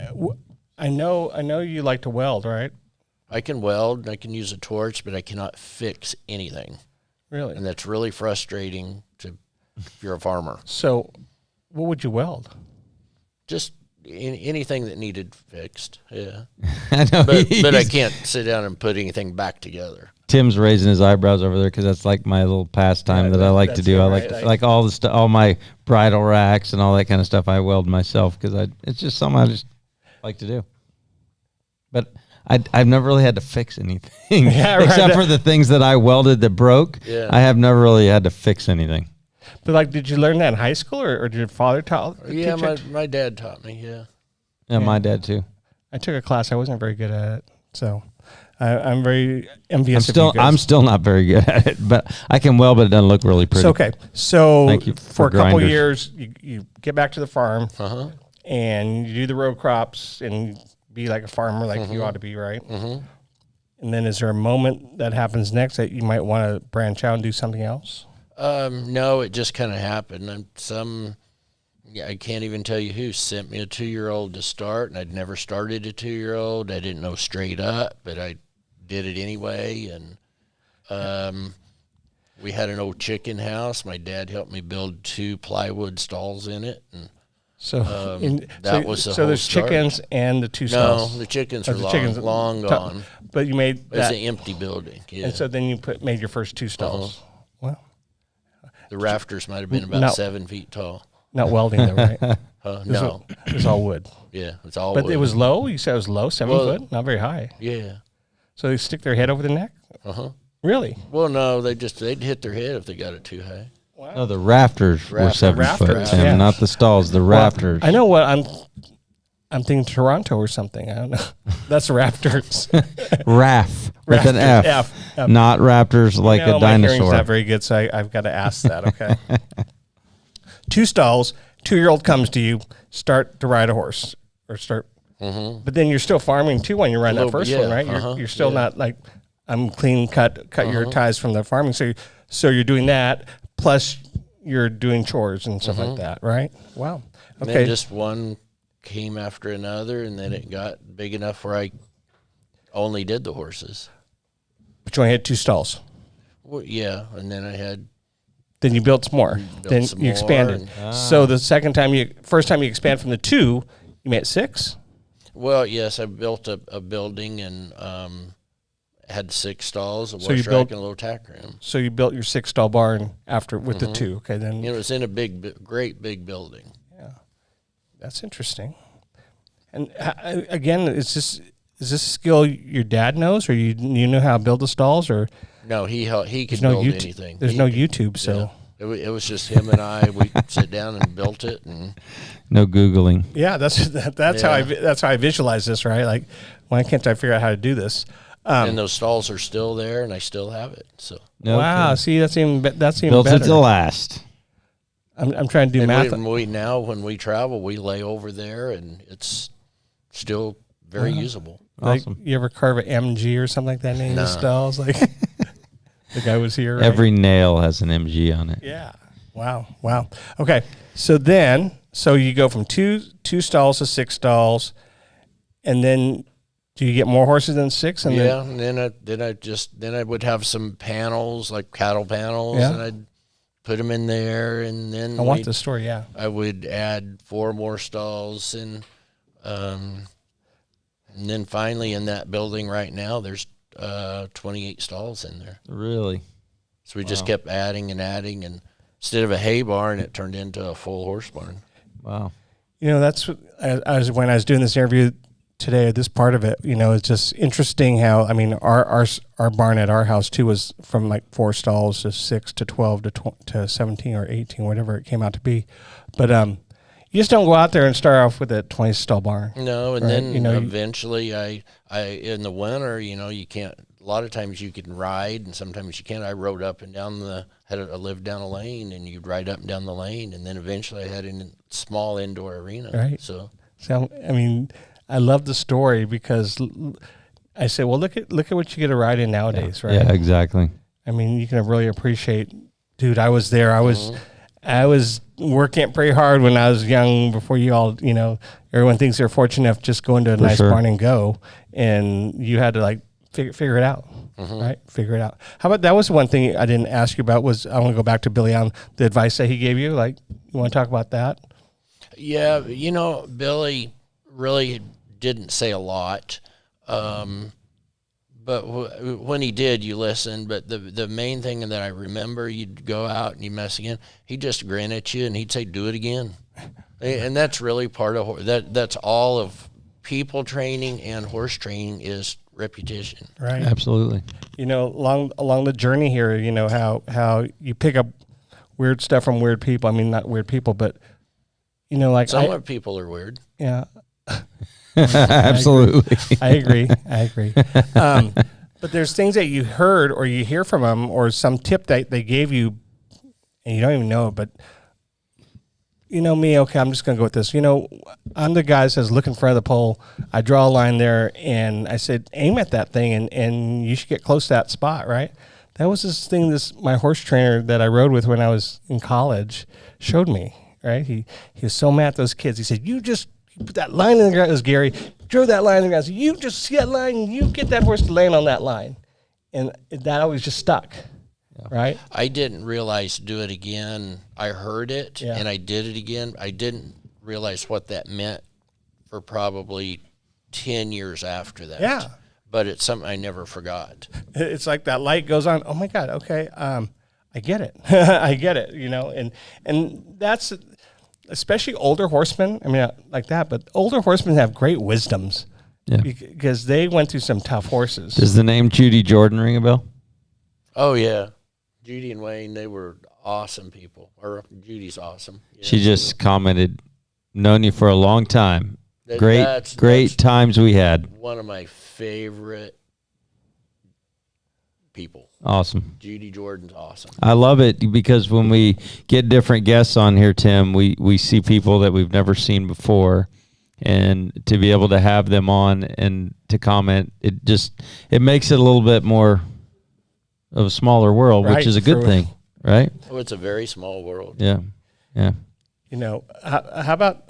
Speaker 3: I know you like to weld, right?
Speaker 4: I can weld and I can use a torch, but I cannot fix anything.
Speaker 3: Really?
Speaker 4: And that's really frustrating if you're a farmer.
Speaker 3: So what would you weld?
Speaker 4: Just anything that needed fixed, yeah.
Speaker 2: I know.
Speaker 4: But I can't sit down and put anything back together.
Speaker 2: Tim's raising his eyebrows over there because that's like my little pastime that I like to
Speaker 3: that's
Speaker 2: do.
Speaker 3: it,
Speaker 2: I like
Speaker 3: right?
Speaker 2: like all the stuff, all my bridle racks and all that kind of stuff. I weld myself because it's just something I just like to do. But I've never really had to fix anything,
Speaker 3: Yeah, right.
Speaker 2: except for the things that I welded that broke.
Speaker 4: Yeah.
Speaker 2: I have never really had to fix anything.
Speaker 3: But like, did you learn that in high school or did your father
Speaker 4: Yeah,
Speaker 3: teach it?
Speaker 4: my dad taught me, yeah.
Speaker 2: Yeah, my dad too.
Speaker 3: I took a class. I wasn't very good at it. So I'm very envious of you guys.
Speaker 2: I'm still not very good at it, but I can weld, but it doesn't look really pretty.
Speaker 3: So, okay. So
Speaker 2: Thank you
Speaker 3: for
Speaker 2: for
Speaker 3: a couple
Speaker 2: grinders.
Speaker 3: years, you get back to the farm
Speaker 4: Uh-huh.
Speaker 3: and you do the row crops and be like a farmer like you ought to be, right?
Speaker 4: Mm-hmm.
Speaker 3: And then is there a moment that happens next that you might want to branch out and do something else?
Speaker 4: No, it just kind of happened. I can't even tell you who sent me a 2-year-old to start, and I'd never started a 2-year-old. I didn't know straight up, but I did it anyway. And we had an old chicken house. My dad helped me build 2 plywood stalls in it, and
Speaker 3: So
Speaker 4: that was the
Speaker 3: so
Speaker 4: whole
Speaker 3: there's
Speaker 4: start.
Speaker 3: chickens and the 2
Speaker 4: no,
Speaker 3: stalls.
Speaker 4: the chickens
Speaker 3: Oh,
Speaker 4: are
Speaker 3: the
Speaker 4: long,
Speaker 3: chickens-
Speaker 4: long
Speaker 3: to-
Speaker 4: gone.
Speaker 3: But you made
Speaker 4: It was
Speaker 3: that,
Speaker 4: an empty building. Yeah.
Speaker 3: and so then you made your first 2 stalls. Well,
Speaker 4: The rafters might have been about
Speaker 3: No.
Speaker 4: 7 feet tall.
Speaker 3: not welding though, right?
Speaker 4: No,
Speaker 3: It was all wood.
Speaker 4: yeah, it's all.
Speaker 3: But
Speaker 4: wood.
Speaker 3: it was low. You said it was low, 7
Speaker 4: Well-
Speaker 3: foot, not very high.
Speaker 4: Yeah.
Speaker 3: So they stick their head over the neck.
Speaker 4: Uh-huh.
Speaker 3: Really?
Speaker 4: Well, no, they'd hit their head if they got it too high.
Speaker 2: No, the rafters were 7 foot,
Speaker 3: Rafters,
Speaker 2: Tim,
Speaker 3: yeah.
Speaker 2: not the stalls. The rafters.
Speaker 3: I know what I'm thinking Toronto or something. I don't know. That's rafters.
Speaker 2: Raff with an F,
Speaker 3: F.
Speaker 2: not raptors like
Speaker 3: No,
Speaker 2: a
Speaker 3: my hearing's
Speaker 2: dinosaur.
Speaker 3: not very good, so I've got to ask that. Okay. 2 stalls. 2-year-old comes to you, start to ride a horse or start.
Speaker 4: Mm-hmm.
Speaker 3: But then you're still farming too when you run that
Speaker 4: Little
Speaker 3: first
Speaker 4: bit,
Speaker 3: one,
Speaker 4: yeah,
Speaker 3: right?
Speaker 4: uh-huh,
Speaker 3: You're still
Speaker 4: yeah.
Speaker 3: not like I'm clean cut your ties from the farming. So you're doing that plus you're doing chores and stuff like that, right? Wow.
Speaker 4: And
Speaker 3: Okay.
Speaker 4: then just one came after another, and then it got big enough where I only did the horses.
Speaker 3: But you only had 2 stalls.
Speaker 4: Well, yeah, and then I had
Speaker 3: Then you built some more.
Speaker 4: Built
Speaker 3: Then
Speaker 4: some
Speaker 3: you
Speaker 4: more
Speaker 3: expanded. So the first time you expand from the 2, you made 6.
Speaker 4: well, yes, I built a building and had 6 stalls, a
Speaker 3: So you
Speaker 4: wash rack,
Speaker 3: built-
Speaker 4: and a little tack room.
Speaker 3: So you built your 6 stall barn after with the 2. Okay, then
Speaker 4: It was in a great big building.
Speaker 3: that's interesting. And again, is this a skill your dad knows, or you know how to build the stalls, or
Speaker 4: No, he could
Speaker 3: there's no
Speaker 4: build
Speaker 3: YouTube?
Speaker 4: anything.
Speaker 3: There's no YouTube, so
Speaker 4: Yeah. It was just him and I. We sit down and built it, and
Speaker 2: No Googling.
Speaker 3: yeah, that's how I visualize this, right? Like, why can't I figure out how to do this?
Speaker 4: and those stalls are still there, and I still have it. So
Speaker 2: No
Speaker 3: wow,
Speaker 2: kidding.
Speaker 3: see, that's even
Speaker 2: Built
Speaker 3: better.
Speaker 2: it to last.
Speaker 3: I'm trying to do
Speaker 4: and
Speaker 3: math.
Speaker 4: now when we travel, we lay over there, and it's still very usable.
Speaker 2: Awesome.
Speaker 3: Like, you ever carve an MG or something like that in the stalls? Like, the guy was here. Right?
Speaker 2: Every nail has an MG on it.
Speaker 3: Yeah. Wow. Okay. So you go from two stalls to 6 stalls, and then do you get more horses than 6? And
Speaker 4: and then I would have some panels, like cattle panels, and I'd put them in there, and then
Speaker 3: I want the story. Yeah.
Speaker 4: I would add 4 more stalls, and then finally in that building right now, there's 28 stalls in there.
Speaker 2: Really?
Speaker 4: So we just kept adding, and instead of a hay barn, it turned into a full horse barn.
Speaker 2: Wow.
Speaker 3: That's what when I was doing this interview today, this part of it, it's just interesting how, I mean, our barn at our house too was from like 4 stalls to 6 to 12 to 17 or 18, whatever it came out to be. But you just don't go out there and start off with a 20 stall barn.
Speaker 4: No, and then eventually I in the winter, you can't. A lot of times you can ride, and sometimes you can't. I rode up and down I lived down a lane, and you'd ride up and down the lane, and then eventually I had a small indoor arena.
Speaker 3: Right.
Speaker 4: So
Speaker 3: I mean, I love the story because I say, well, look at what you get to ride in nowadays, right?
Speaker 2: Yeah, exactly.
Speaker 3: I mean, you can really appreciate. Dude, I was there. I was working pretty hard when I was young. Before you all, everyone thinks they're fortunate enough just go into a nice barn and go, and you had to like figure it out, right? Figure it out. How about that was one thing I didn't ask you about was I want to go back to Billy on the advice that he gave you. Like, you want to talk about that?
Speaker 4: Yeah, Billy really didn't say a lot, but when he did, you listened. But the main thing that I remember, you'd go out and you mess again, he'd just grin at you and he'd say, "Do it again," and that's really part of that. That's all of people training and horse training is repetition.
Speaker 3: Right.
Speaker 2: Absolutely.
Speaker 3: Along the journey here, how you pick up weird stuff from weird people. I mean, not weird people, but like
Speaker 4: some people are weird.
Speaker 3: Yeah.
Speaker 2: Absolutely.
Speaker 3: I agree. But there's things that you heard or you hear from them or some tip that they gave you and you don't even know it, but me, okay, I'm just going to go with this. I'm the guy that says, look in front of the pole. I draw a line there, and I said, aim at that thing, and you should get close to that spot, right? That was this thing my horse trainer that I rode with when I was in college showed me, right? He was so mad at those kids. He said, you put that line in the ground. It was Gary. Drew that line in the ground. So you just see that line, and you get that horse to land on that line. And that always just stuck. Right.
Speaker 4: I didn't realize do it again. I heard it and I did it again. I didn't realize what that meant for probably 10 years after that.
Speaker 3: Yeah.
Speaker 4: But it's something I never forgot.
Speaker 3: It's like that light goes on. Oh my God. Okay. I get it. I get it. And that's especially older horsemen. I mean, like that, but older horsemen have great wisdoms. Yeah. Because they went through some tough horses.
Speaker 2: Does the name Judy Jordan ring a bell?
Speaker 4: Oh yeah. Judy and Wayne, they were awesome people. Or Judy's awesome. Yeah,
Speaker 2: she just commented, known you for a long time. Great times we had.
Speaker 4: One of my favorite people.
Speaker 2: Awesome.
Speaker 4: Judy Jordan's awesome.
Speaker 2: I love it because when we get different guests on here, Tim, we see people that we've never seen before. And to be able to have them on and to comment, it makes it a little bit more of a smaller world, which is a good thing, right?
Speaker 4: Oh, it's a very small world.
Speaker 2: Yeah.
Speaker 3: How about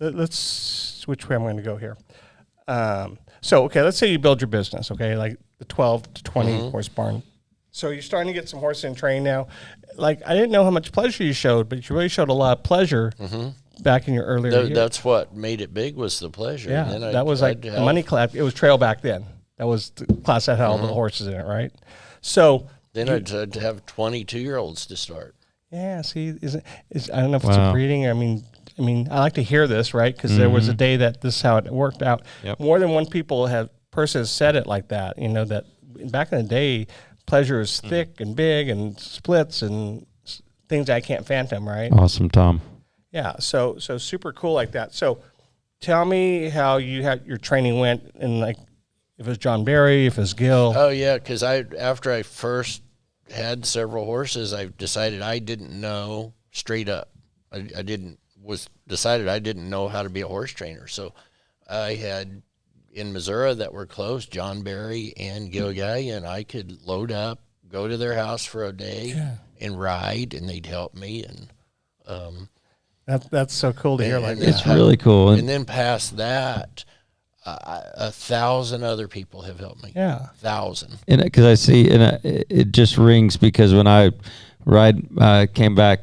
Speaker 3: let's which way I'm going to go here. So let's say you build your business, okay, like the 12 to 20 horse barn. So you're starting to get some horses in train now. Like, I didn't know how much pleasure you showed, but you really showed a lot of pleasure back in your earlier years.
Speaker 4: That's what made it big, was the pleasure.
Speaker 3: Yeah, and then that was like the money clap. It was trail back then. That was the class that had all the horses in it, right? So
Speaker 4: then I'd have 22-year-olds to start.
Speaker 3: Yeah, see, I don't know if it's a breeding. I mean, I like to hear this, right? Because there was a day that this is how it worked out. Yep. More than one person has said it like that. That back in the day, pleasure is thick and big and splits and things I can't phantom, right?
Speaker 2: Awesome, Tom.
Speaker 3: Yeah, so super cool like that. So tell me how your training went, and like if it was John Barry, if it was Gil.
Speaker 4: Oh yeah, because after I first had several horses, I decided I didn't know straight up. I didn't know how to be a horse trainer. So I had in Missouri that were close, John Berry and Gilgai, and I could load up, go to their house for a day and ride, and they'd help me. And
Speaker 3: that's so cool to hear. Like
Speaker 2: It's really cool.
Speaker 4: And then past that, 1,000 other people have helped me.
Speaker 3: Yeah.
Speaker 2: 1,000. And because I see, and it just rings because when I came back,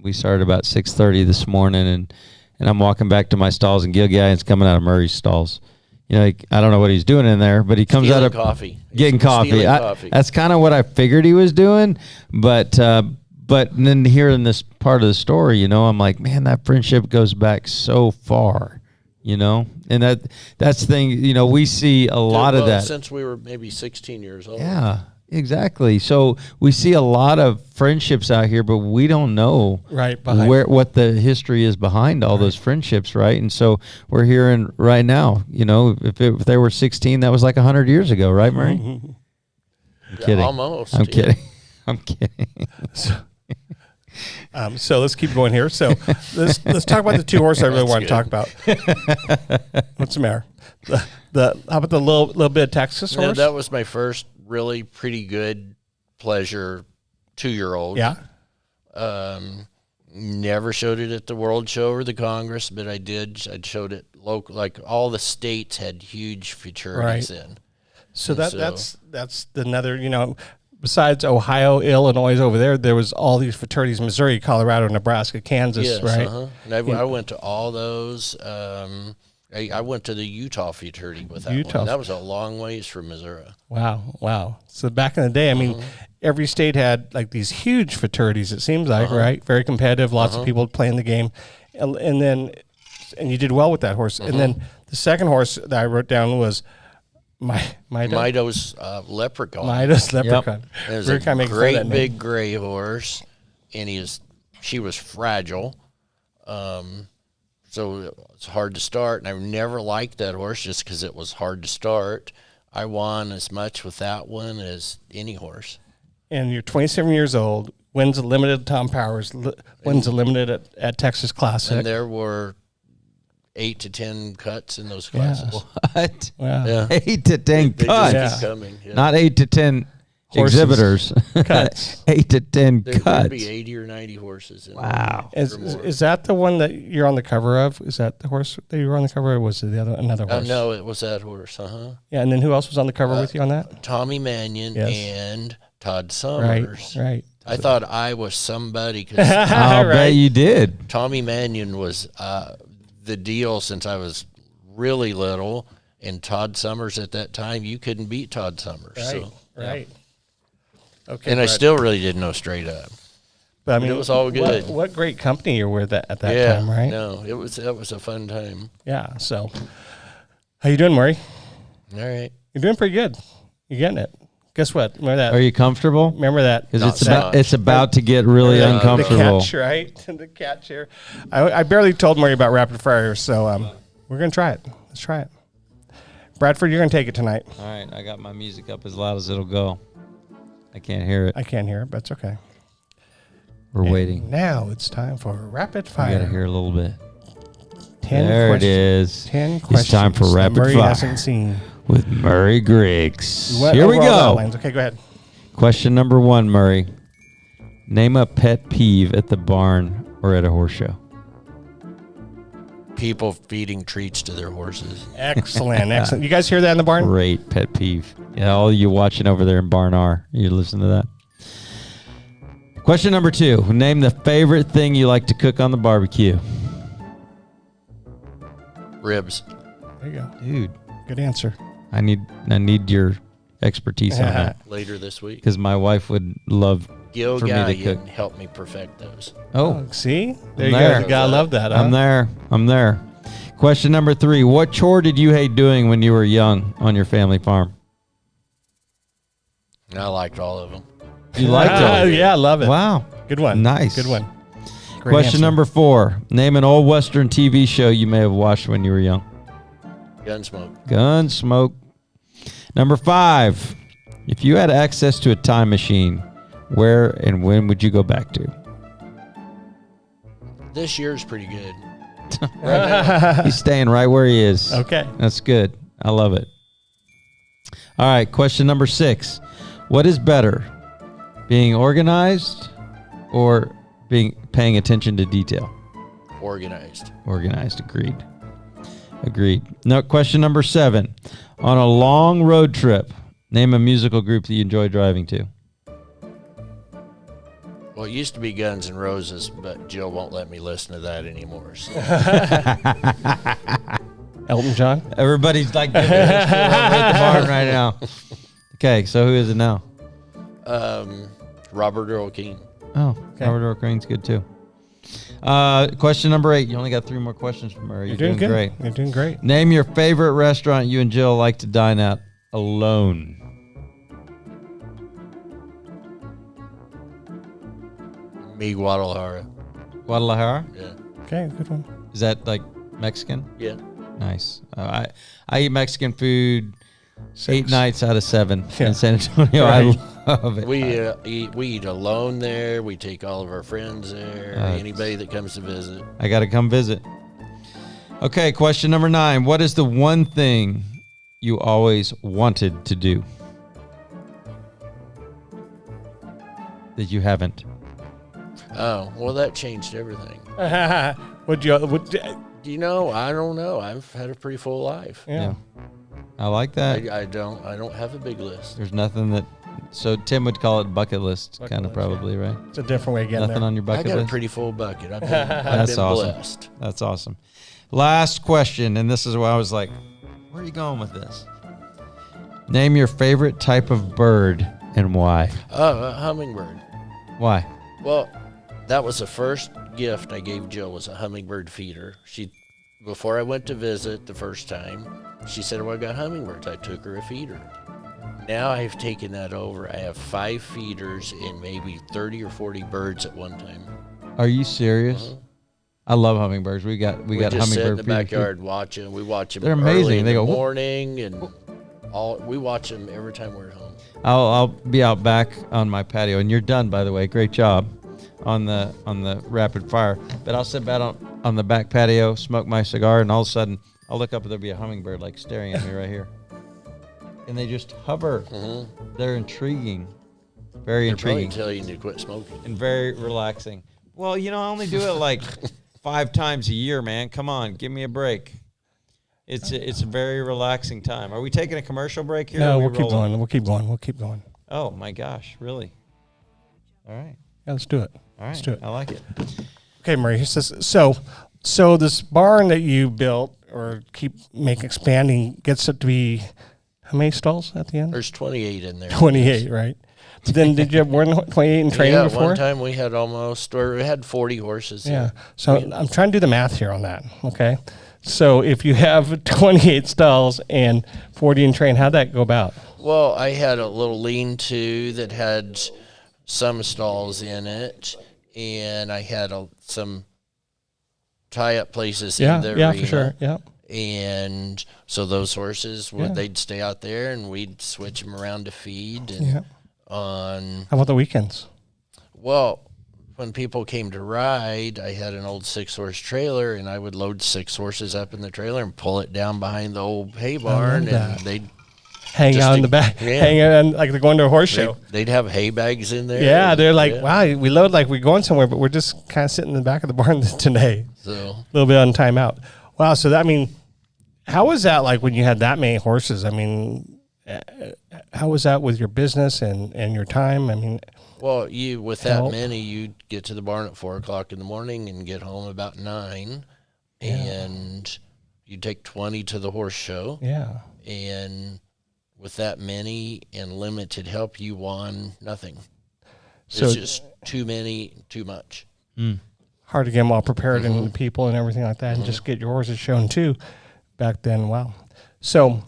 Speaker 2: we started about 6:30 this morning, and I'm walking back to my stalls, and Gilgaion's coming out of Murray's stalls. You know, I don't know what he's doing in there, but he comes out of getting coffee. That's kind of what I figured he was doing, but then hearing this part of the story, you know, I'm like, man, that friendship goes back so far, you know, and that's the thing, you know, we see a lot of that
Speaker 4: since we were maybe 16 years old.
Speaker 2: Yeah. Exactly. So we see a lot of friendships out here, but we don't know what the history is behind all those friendships, right? And so we're hearing right now, you know, if they were 16, that was like 100 years ago, right, Murray? I'm kidding.
Speaker 4: Almost.
Speaker 2: I'm kidding. I'm kidding.
Speaker 3: So let's keep going here. So let's talk about the two horses I really want to talk about. What's the matter? How about the little bit of Texas horse?
Speaker 4: Yeah, that was my first really pretty good pleasure 2-year-old.
Speaker 3: Yeah.
Speaker 4: Never showed it at the World Show or the Congress, but I showed it local. Like all the states had huge futurities in.
Speaker 3: So that's another, you know, besides Ohio, Illinois over there was all these fraternities, Missouri, Colorado, Nebraska, Kansas, right?
Speaker 4: And I went to all those. I went to the Utah fraternity with that one. That was a long ways from Missouri.
Speaker 3: Wow. So back in the day, I mean, every state had like these huge fraternities, it seems like, right? Very competitive, lots of people playing the game. And you did well with that horse. And then the second horse that I wrote down was
Speaker 4: Mido's Leprechaun.
Speaker 3: Mido's Leprechaun.
Speaker 4: Yep. It was a great big gray horse, and she was fragile. So it's hard to start, and I never liked that horse just because it was hard to start. I won as much with that one as any horse.
Speaker 3: And you're 27 years old, wins a limited at Tom Powers, wins a limited at Texas Classic.
Speaker 4: And there were 8 to 10 cuts in those classes.
Speaker 2: What?
Speaker 3: Wow.
Speaker 4: Yeah.
Speaker 2: 8 to 10 cuts.
Speaker 4: They just keep coming. Yeah.
Speaker 2: Not 8 to 10 horses. Exhibitors.
Speaker 3: Cuts.
Speaker 2: 8 to 10
Speaker 4: There'd
Speaker 2: cuts.
Speaker 4: be 80 or 90 horses.
Speaker 2: Wow.
Speaker 3: Is that the one that you're on the cover of? Is that the horse that you were on the cover of, or was it another horse?
Speaker 4: No, it was that horse.
Speaker 3: Yeah, and then who else was on the cover with you on that?
Speaker 4: Tommy Mannion and Todd Summers.
Speaker 3: Right.
Speaker 4: I thought I was somebody because
Speaker 2: I'll bet you did.
Speaker 4: Tommy Mannion was the deal since I was really little, and Todd Summers at that time, you couldn't beat Todd Summers.
Speaker 3: Right. Okay.
Speaker 4: And I still really didn't know straight up.
Speaker 3: But I mean,
Speaker 4: it was all good.
Speaker 3: What great company you were with at that time, right?
Speaker 4: No, that was a fun time.
Speaker 3: Yeah. So, how you doing, Murray?
Speaker 4: All right.
Speaker 3: You're doing pretty good. You're getting it. Guess what? Remember that?
Speaker 2: Are you comfortable?
Speaker 3: Remember that?
Speaker 2: Because it's about to get really uncomfortable.
Speaker 3: The catch, right? The catch here. I barely told Murray about rapid fire, so we're gonna try it. Let's try it. Bradford, you're gonna take it tonight.
Speaker 2: All right. I got my music up as loud as it'll go. I can't hear it.
Speaker 3: I can't hear it, but it's okay.
Speaker 2: We're waiting.
Speaker 3: Now it's time for rapid fire.
Speaker 2: I gotta hear a little bit.
Speaker 3: 10
Speaker 2: there
Speaker 3: questions.
Speaker 2: It is.
Speaker 3: 10 questions.
Speaker 2: It's time for rapid
Speaker 3: Murray
Speaker 2: fire
Speaker 3: hasn't seen.
Speaker 2: with Murray Griggs.
Speaker 3: Here we
Speaker 2: go.
Speaker 3: Outlines. Okay, go ahead.
Speaker 2: Question number 1, Murray. Name a pet peeve at the barn or at a horse show.
Speaker 4: People feeding treats to their horses.
Speaker 3: Excellent. You guys hear that in the barn?
Speaker 2: Great pet peeve. Yeah, all you watching over there in Barn R, you listen to that. Question number 2. Name the favorite thing you like to cook on the barbecue.
Speaker 4: Ribs.
Speaker 3: There you go.
Speaker 2: Dude.
Speaker 3: Good answer.
Speaker 2: I need your expertise on that.
Speaker 4: Later this week.
Speaker 2: Because my wife would love
Speaker 4: Gil
Speaker 2: for me to cook.
Speaker 4: Gallion helped me perfect those.
Speaker 2: Oh,
Speaker 3: see? There
Speaker 2: I'm
Speaker 3: you
Speaker 2: there.
Speaker 3: go. You gotta love that, huh?
Speaker 2: I'm there. Question number 3. What chore did you hate doing when you were young on your family farm?
Speaker 4: I liked all of them.
Speaker 2: You liked them?
Speaker 3: Yeah, I love it.
Speaker 2: Wow.
Speaker 3: Good one.
Speaker 2: Nice.
Speaker 3: Good one. Great
Speaker 2: Question
Speaker 3: answer.
Speaker 2: number 4. Name an old Western TV show you may have watched when you were young.
Speaker 4: Gunsmoke.
Speaker 2: Gunsmoke. Number 5. If you had access to a time machine, where and when would you go back to?
Speaker 4: This year's pretty good.
Speaker 2: He's staying right where he is.
Speaker 3: Okay.
Speaker 2: That's good. I love it. All right, question number 6. What is better, being organized or paying attention to detail?
Speaker 4: Organized.
Speaker 2: Organized. Agreed. Now, question number 7. On a long road trip, name a musical group that you enjoy driving to.
Speaker 4: Well, it used to be Guns N' Roses, but Jill won't let me listen to that anymore. So.
Speaker 3: Elton John.
Speaker 2: Everybody's like giving it a spiel over at the barn right now. Okay, so who is it now?
Speaker 4: Robert Earl Keen.
Speaker 2: Oh, okay. Robert Earl Keen's good too. Question number 8. You only got 3 more questions from her. You're doing
Speaker 3: good.
Speaker 2: Great.
Speaker 3: You're doing great.
Speaker 2: Name your favorite restaurant you and Jill like to dine at alone.
Speaker 4: Me, Guadalajara.
Speaker 2: Guadalajara?
Speaker 4: Yeah.
Speaker 3: Okay, good one.
Speaker 2: Is that like Mexican?
Speaker 4: Yeah.
Speaker 2: Nice. I eat Mexican food 8 nights out of 7 in San Antonio. Right. I love it.
Speaker 4: We eat alone there. We take all of our friends there. Anybody that comes to visit.
Speaker 2: I got to come visit. Okay, question number 9. What is the one thing you always wanted to do that you haven't?
Speaker 4: Oh, well, that changed everything.
Speaker 3: You
Speaker 4: know, I don't know. I've had a pretty full life.
Speaker 2: Yeah. I like that.
Speaker 4: I don't have a big list.
Speaker 2: There's nothing that. So Tim would call it bucket list, kind of probably, right?
Speaker 3: It's a different way of getting
Speaker 2: nothing
Speaker 3: there.
Speaker 2: on your bucket list.
Speaker 4: I got a pretty full bucket. I've been
Speaker 2: That's awesome.
Speaker 4: Blessed.
Speaker 2: That's awesome. Last question, and this is where I was like, where are you going with this? Name your favorite type of bird and why.
Speaker 4: Oh, a hummingbird.
Speaker 2: Why?
Speaker 4: Well, that was the first gift I gave Jill, was a hummingbird feeder. Before I went to visit the first time, she said, well, I got hummingbirds. I took her a feeder. Now I've taken that over. I have 5 feeders and maybe 30 or 40 birds at one time.
Speaker 2: Are you serious?
Speaker 4: Uh-huh.
Speaker 2: I love hummingbirds. We got
Speaker 4: just
Speaker 2: hummingbird
Speaker 4: sit in the
Speaker 2: feeder.
Speaker 4: backyard watching. We watch them.
Speaker 2: They're amazing.
Speaker 4: They go morning and we watch them every time we're at home.
Speaker 2: I'll be out back on my patio, and you're done, by the way. Great job on the rapid fire. But I'll sit back on the back patio, smoke my cigar, and all of a sudden I'll look up and there'll be a hummingbird like staring at me right here. And they just hover. Mm-hmm. They're intriguing. Very intriguing.
Speaker 4: They're probably telling you to quit smoking.
Speaker 2: And very relaxing. Well, I only do it like 5 times a year, man. Come on, give me a break. It's a very relaxing time. Are we taking a commercial break here?
Speaker 3: No, we'll keep going. We'll keep going.
Speaker 2: Oh my gosh, really? All right.
Speaker 3: Yeah, let's do it.
Speaker 2: All right.
Speaker 3: Let's do it.
Speaker 2: I like it.
Speaker 3: Okay, Murray. He says, so this barn that you built or expanding gets it to be how many stalls at the end?
Speaker 4: There's 28 in there.
Speaker 3: 28, right? Then did you have more than 28 in training before?
Speaker 4: Yeah, one time we had 40 horses.
Speaker 3: Yeah. So I'm trying to do the math here on that. Okay. So if you have 28 stalls and 40 in train, how'd that go about?
Speaker 4: Well, I had a little lean-to that had some stalls in it, and I had some tie-up places in the arena.
Speaker 3: Yeah, for sure. Yeah.
Speaker 4: And so those horses, they'd stay out there, and we'd switch them around to feed. And
Speaker 3: how about the weekends?
Speaker 4: Well, when people came to ride, I had an old 6-horse trailer, and I would load 6 horses up in the trailer and pull it down behind the old hay barn, and they'd
Speaker 3: hang out in the back, hang out like they're going to a horse show.
Speaker 4: They'd have hay bags in there.
Speaker 3: Yeah, they're like, wow, we load like we're going somewhere, but we're just kind of sitting in the back of the barn today.
Speaker 4: So
Speaker 3: a little bit on timeout. Wow, so how was that like when you had that many horses? How was that with your business and your time?
Speaker 4: Well, with that many, you'd get to the barn at 4:00 in the morning and get home about 9, and you'd take 20 to the horse show.
Speaker 3: Yeah,
Speaker 4: and with that many and limited help, you won nothing. So it's just too many, too much.
Speaker 3: Hard to get them all prepared and the people and everything like that, and just get your horses shown too. Back then, wow. So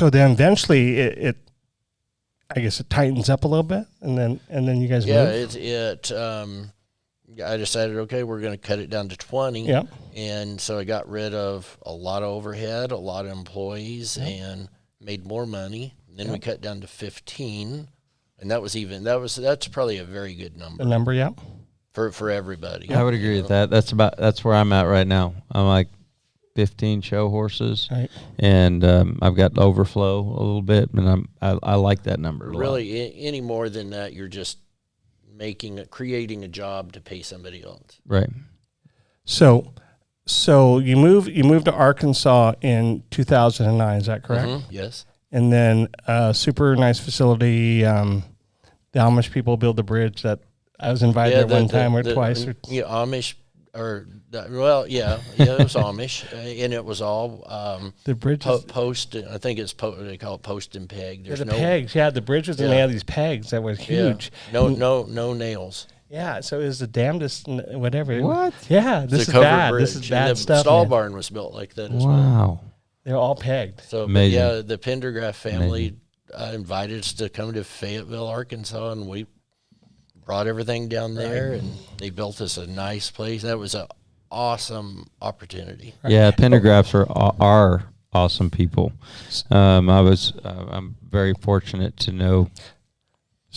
Speaker 3: then eventually it I guess it tightens up a little bit, and then you guys move.
Speaker 4: I decided, okay, we're going to cut it down to 20.
Speaker 3: Yeah. And
Speaker 4: so I got rid of a lot of overhead, a lot of employees, and made more money. And then we cut down to 15, and that's probably a very good number.
Speaker 3: The number,
Speaker 4: for everybody.
Speaker 2: I would agree with that. That's where I'm at right now. I'm like, 15 show horses,
Speaker 3: Right.
Speaker 2: and I've got overflow a little bit, and I like that number.
Speaker 4: Really, any more than that, you're just creating a job to pay somebody else.
Speaker 2: Right.
Speaker 3: So you moved to Arkansas in 2009. Is that correct?
Speaker 4: Mm-hmm. Yes.
Speaker 3: And then super nice facility. The Amish people build the bridge that I was invited there one time or twice.
Speaker 4: Yeah, Amish. It was Amish, and it was all
Speaker 3: The bridge
Speaker 4: post. I think they call it post and peg. There's
Speaker 3: the
Speaker 4: no
Speaker 3: pegs. Yeah, the bridge was and they had these pegs that was huge.
Speaker 4: Yeah. No nails.
Speaker 3: Yeah, so it was the damnedest whatever.
Speaker 2: What?
Speaker 3: Yeah, this
Speaker 4: It's
Speaker 3: is
Speaker 4: a covered
Speaker 3: bad.
Speaker 4: bridge.
Speaker 3: This is bad
Speaker 4: and the
Speaker 3: stuff.
Speaker 4: Stall
Speaker 3: Man.
Speaker 4: barn was built like that as well.
Speaker 2: Wow.
Speaker 3: They're all pegged.
Speaker 4: So, but
Speaker 2: Amazing.
Speaker 4: yeah, the Pendergraft family invited us to come to Fayetteville, Arkansas, and we brought everything down there, and they built us a nice place. That was an awesome opportunity.
Speaker 2: Yeah, Pendergrafts are awesome people. I'm very fortunate to know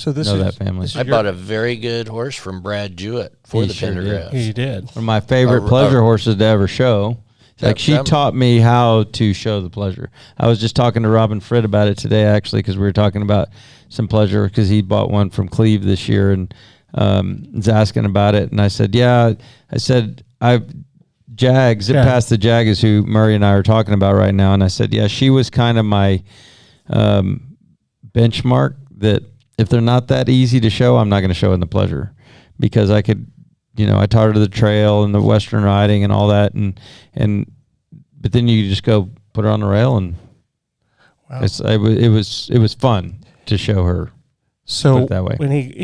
Speaker 2: that family.
Speaker 4: I bought a very good horse from Brad Jewett for
Speaker 2: He
Speaker 4: the
Speaker 2: sure did.
Speaker 4: Pendergrafts.
Speaker 3: You did.
Speaker 2: One of my favorite pleasure horses to ever show. Like she taught me how to show the pleasure. I was just talking to Robin Fritt about it today, actually, because we were talking about some pleasure because he bought one from Cleve this year and was asking about it. And I said, Zip Past the Jag is who Murray and I are talking about right now. And I said, yeah, she was kind of my benchmark that if they're not that easy to show, I'm not going to show in the pleasure because I could, I taught her the trail and the Western riding and all that. But then you just go put her on the rail and it was fun to show her.
Speaker 3: So
Speaker 2: put it that way.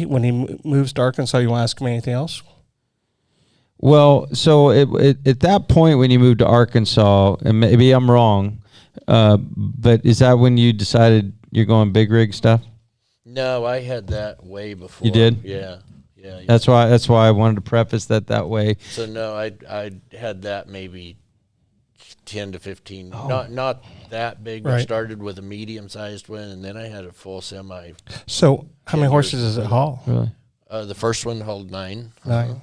Speaker 3: when he moves to Arkansas, you want to ask him anything else?
Speaker 2: Well, so at that point when you moved to Arkansas, and maybe I'm wrong, but is that when you decided you're going big rig stuff?
Speaker 4: No, I had that way before.
Speaker 2: You did?
Speaker 4: Yeah.
Speaker 2: That's why I wanted to preface that way.
Speaker 4: So no, I had that maybe 10 to 15. Not that big.
Speaker 3: Right.
Speaker 4: I started with a medium-sized one, and then I had a full semi.
Speaker 3: So how many horses does it haul?
Speaker 2: Really?
Speaker 4: The first one hauled 9.
Speaker 3: 9.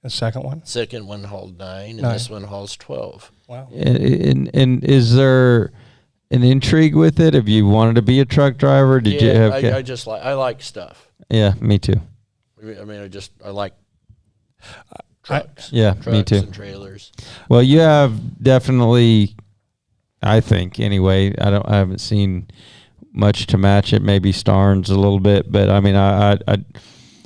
Speaker 3: The second one?
Speaker 4: Second one hauled 9, and
Speaker 3: 9.
Speaker 4: this one hauls 12.
Speaker 3: Wow.
Speaker 2: And is there an intrigue with it? Have you wanted to be a truck driver? Did you have?
Speaker 4: I like stuff.
Speaker 2: Yeah, me too.
Speaker 4: I mean, I like trucks.
Speaker 2: Me too.
Speaker 4: And trailers.
Speaker 2: Well, you have definitely, I think anyway. I haven't seen much to match it. Maybe Starnes a little bit, but I mean,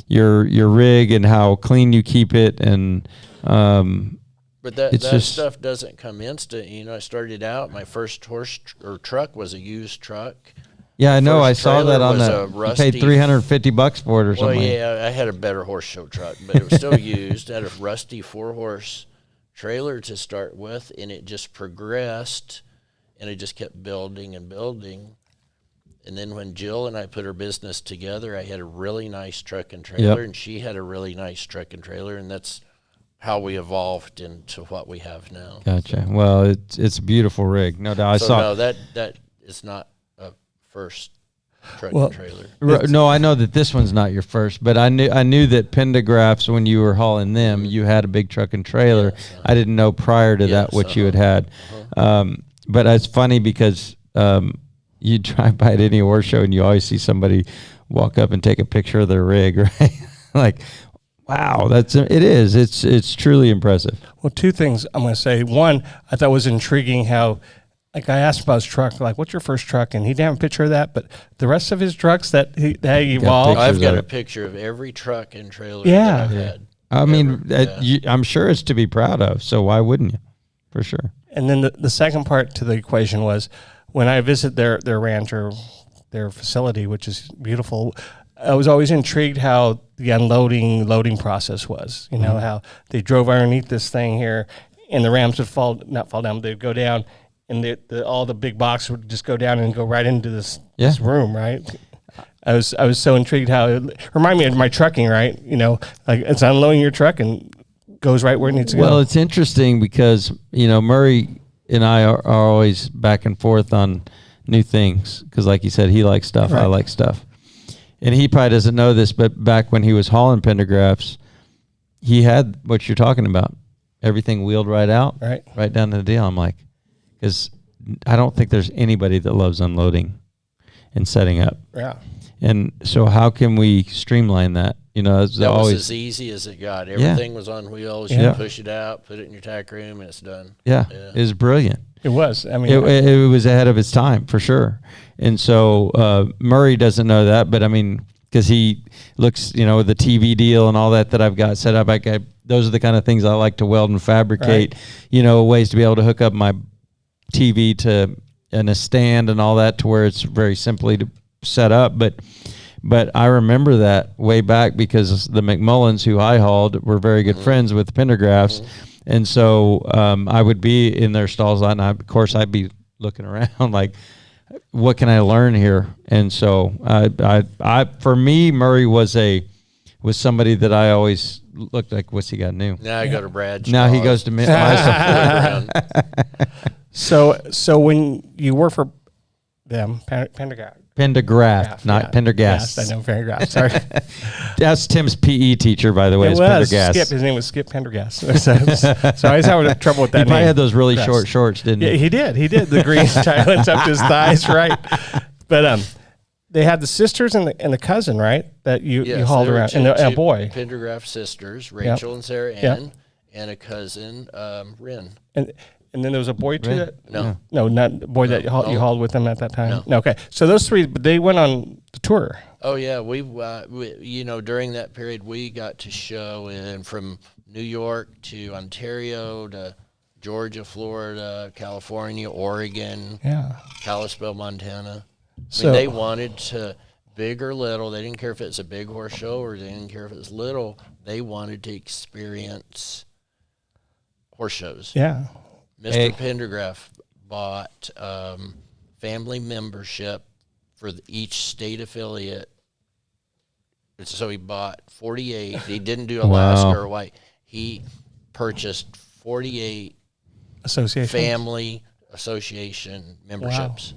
Speaker 2: your rig and how clean you keep it, and
Speaker 4: but that stuff doesn't come instant. I started out. My first horse or truck was a used truck.
Speaker 2: Yeah, I know. I
Speaker 4: First
Speaker 2: saw that
Speaker 4: trailer
Speaker 2: on
Speaker 4: was
Speaker 2: the.
Speaker 4: a
Speaker 2: You
Speaker 4: rusty-
Speaker 2: paid $350 for it or something.
Speaker 4: Well, yeah, I had a better horse show truck, but it was still used. I had a rusty 4-horse trailer to start with, and it just progressed, and it just kept building and building. And then when Jill and I put our business together, I had a really nice truck and trailer, and she had a really nice truck and trailer, and that's how we evolved into what we have now.
Speaker 2: Gotcha. Well, it's a beautiful rig, no doubt.
Speaker 4: No, that is not a first truck and trailer.
Speaker 2: No, I know that this one's not your first, but I knew that Pendergrafts, when you were hauling them, you had a big truck and trailer.
Speaker 4: Yes,
Speaker 2: I didn't know prior to that what you had. But it's funny because you drive by at any horse show and you always see somebody walk up and take a picture of their rig, right? Like, wow, it's truly impressive.
Speaker 3: Well, 2 things I'm going to say. One, I thought was intriguing how, like, I asked about his truck, like, what's your first truck? And he didn't have a picture of that, but the rest of his trucks that he evolved.
Speaker 2: pictures
Speaker 4: I've got
Speaker 2: of
Speaker 4: a
Speaker 2: it.
Speaker 4: picture of every truck and trailer
Speaker 3: Yeah.
Speaker 4: that I've had.
Speaker 2: I mean, I'm sure it's to be proud of, so why wouldn't you? For sure.
Speaker 3: And then the second part to the equation was when I visit their ranch or their facility, which is beautiful, I was always intrigued how the loading process was. How they drove underneath this thing here, and the rams would not fall down, but they'd go down, and all the big boxes would just go down and go right into this room, right? I was so intrigued how it reminded me of my trucking, right? Like it's unloading your truck and goes right where it needs to go.
Speaker 2: Well, it's interesting because, Murray and I are always back and forth on new things because, like you said, he likes stuff,
Speaker 3: Right.
Speaker 2: I like stuff. And he probably doesn't know this, but back when he was hauling Pendergrafts, he had what you're talking about. everything wheeled right out, right down to the deal. I'm like, because I don't think there's anybody that loves unloading and setting up.
Speaker 3: Yeah.
Speaker 2: And so how can we streamline that? You know,
Speaker 4: that was as easy as it got. Everything was on wheels. You push it out, put it in your tack room, and it's done.
Speaker 2: Yeah. It was brilliant.
Speaker 3: It was. I mean,
Speaker 2: it was ahead of its time for sure. And so Murray doesn't know that, but I mean, because he looks, you know, with the TV deal and all that I've got set up, those are the kind of things I like to weld and fabricate, you know, ways to be able to hook up my TV to and a stand and all that to where it's very simply to set up. But I remember that way back because the McMullins, who I hauled, were very good friends with Pendergraphs. And so I would be in their stalls, and of course I'd be looking around like, what can I learn here? And so I for me, Murray was somebody that I always looked like, what's he got new?
Speaker 4: Now I go to Brad.
Speaker 2: Now he goes to my stuff.
Speaker 3: So when you work for them,
Speaker 2: Pendergraft, not Pendergast.
Speaker 3: Yes, I know Pendergraft. Sorry.
Speaker 2: That's Tim's PE teacher, by the way.
Speaker 3: It was
Speaker 2: Pendergast.
Speaker 3: Skip. His name was Skip Pendergast. So I was having trouble with that.
Speaker 2: He probably
Speaker 3: name.
Speaker 2: had those really short shorts, didn't he?
Speaker 3: Yeah, he did. He did. The green silence up to his thighs, right? But they had the sisters and the cousin, right? That you hauled around, and a boy.
Speaker 4: Pendergraft sisters, Rachel and Sarah Ann, and a cousin, Ren.
Speaker 3: And then there was a boy too.
Speaker 4: No,
Speaker 3: not the boy that you hauled with them at that time. No. Okay, so those three, but they went on the tour.
Speaker 4: Oh yeah, we you know, during that period we got to show from New York to Ontario to Georgia, Florida, California, Oregon, Kalispell, Montana. I mean, they wanted to, big or little, they didn't care if it's a big horse show or they didn't care if it's little. They wanted to experience horse shows.
Speaker 3: Yeah.
Speaker 4: Mr. Pendergraft bought family membership for each state affiliate. So he bought 48. He didn't do Alaska or Hawaii. He purchased 48 family association memberships.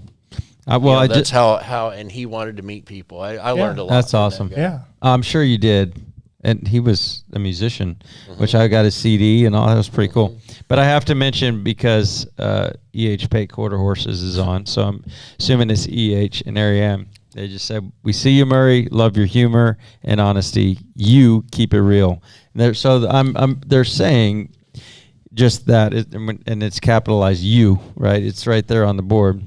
Speaker 2: Wow.
Speaker 4: That's how, and he wanted to meet people. I learned a lot.
Speaker 2: That's awesome.
Speaker 3: Yeah.
Speaker 2: I'm sure you did. And he was a musician, which I got his CD and all. That was pretty cool. But I have to mention, because E.H. Pate Quarter Horses is on, so I'm assuming it's E.H. and Ariane. They just said, "We see you, Murray. Love your humor and honesty. You keep it real." And they're saying just that, and it's capitalized "you," right? It's right there on the board.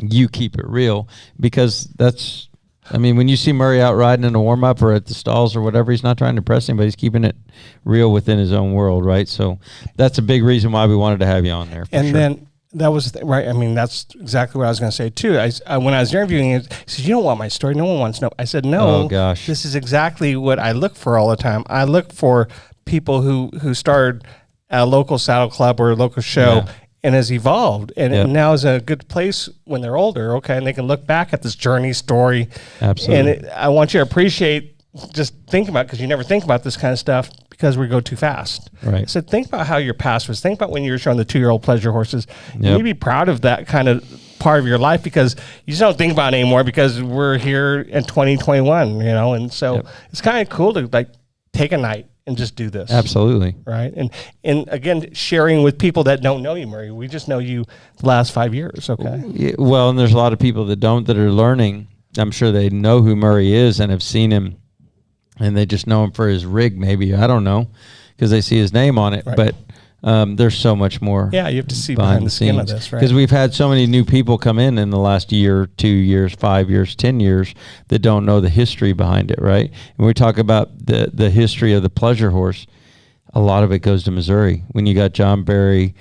Speaker 2: You keep it real, because that's. I mean, when you see Murray out riding in a warm-up or at the stalls or whatever, he's not trying to impress anybody. He's keeping it real within his own world, right? So that's a big reason why we wanted to have you on there.
Speaker 3: Then that was right. I mean, that's exactly what I was going to say too. When I was interviewing him, he said, "You don't want my story. No one wants to know." I said, "No.
Speaker 2: Oh gosh,
Speaker 3: this is exactly what I look for all the time. I look for people who started at a local saddle club or a local show." And has evolved, and now is a good place when they're older, and they can look back at this journey story.
Speaker 2: Absolutely.
Speaker 3: And I want you to appreciate, just think about, because you never think about this kind of stuff because we go too fast.
Speaker 2: Right.
Speaker 3: So think about how your past was. Think about when you were showing the 2-year-old pleasure horses. You need to be proud of that kind of part of your life, because you just don't think about it anymore because we're here in 2021, and so it's kind of cool to like take a night and just do this.
Speaker 2: Absolutely.
Speaker 3: Right. And again, sharing with people that don't know you, Murray. We just know you the last 5 years. Okay.
Speaker 2: Yeah, well, and there's a lot of people that are learning. I'm sure they know who Murray is and have seen him, and they just know him for his rig, maybe. I don't know, because they see his name on it.
Speaker 3: Right.
Speaker 2: But there's so much more.
Speaker 3: Yeah, you have to see behind the skin of this, right?
Speaker 2: Because we've had so many new people come in the last year, 2 years, 5 years, 10 years that don't know the history behind it, right? And we talk about the history of the pleasure horse. A lot of it goes to Missouri. When you got John Barry,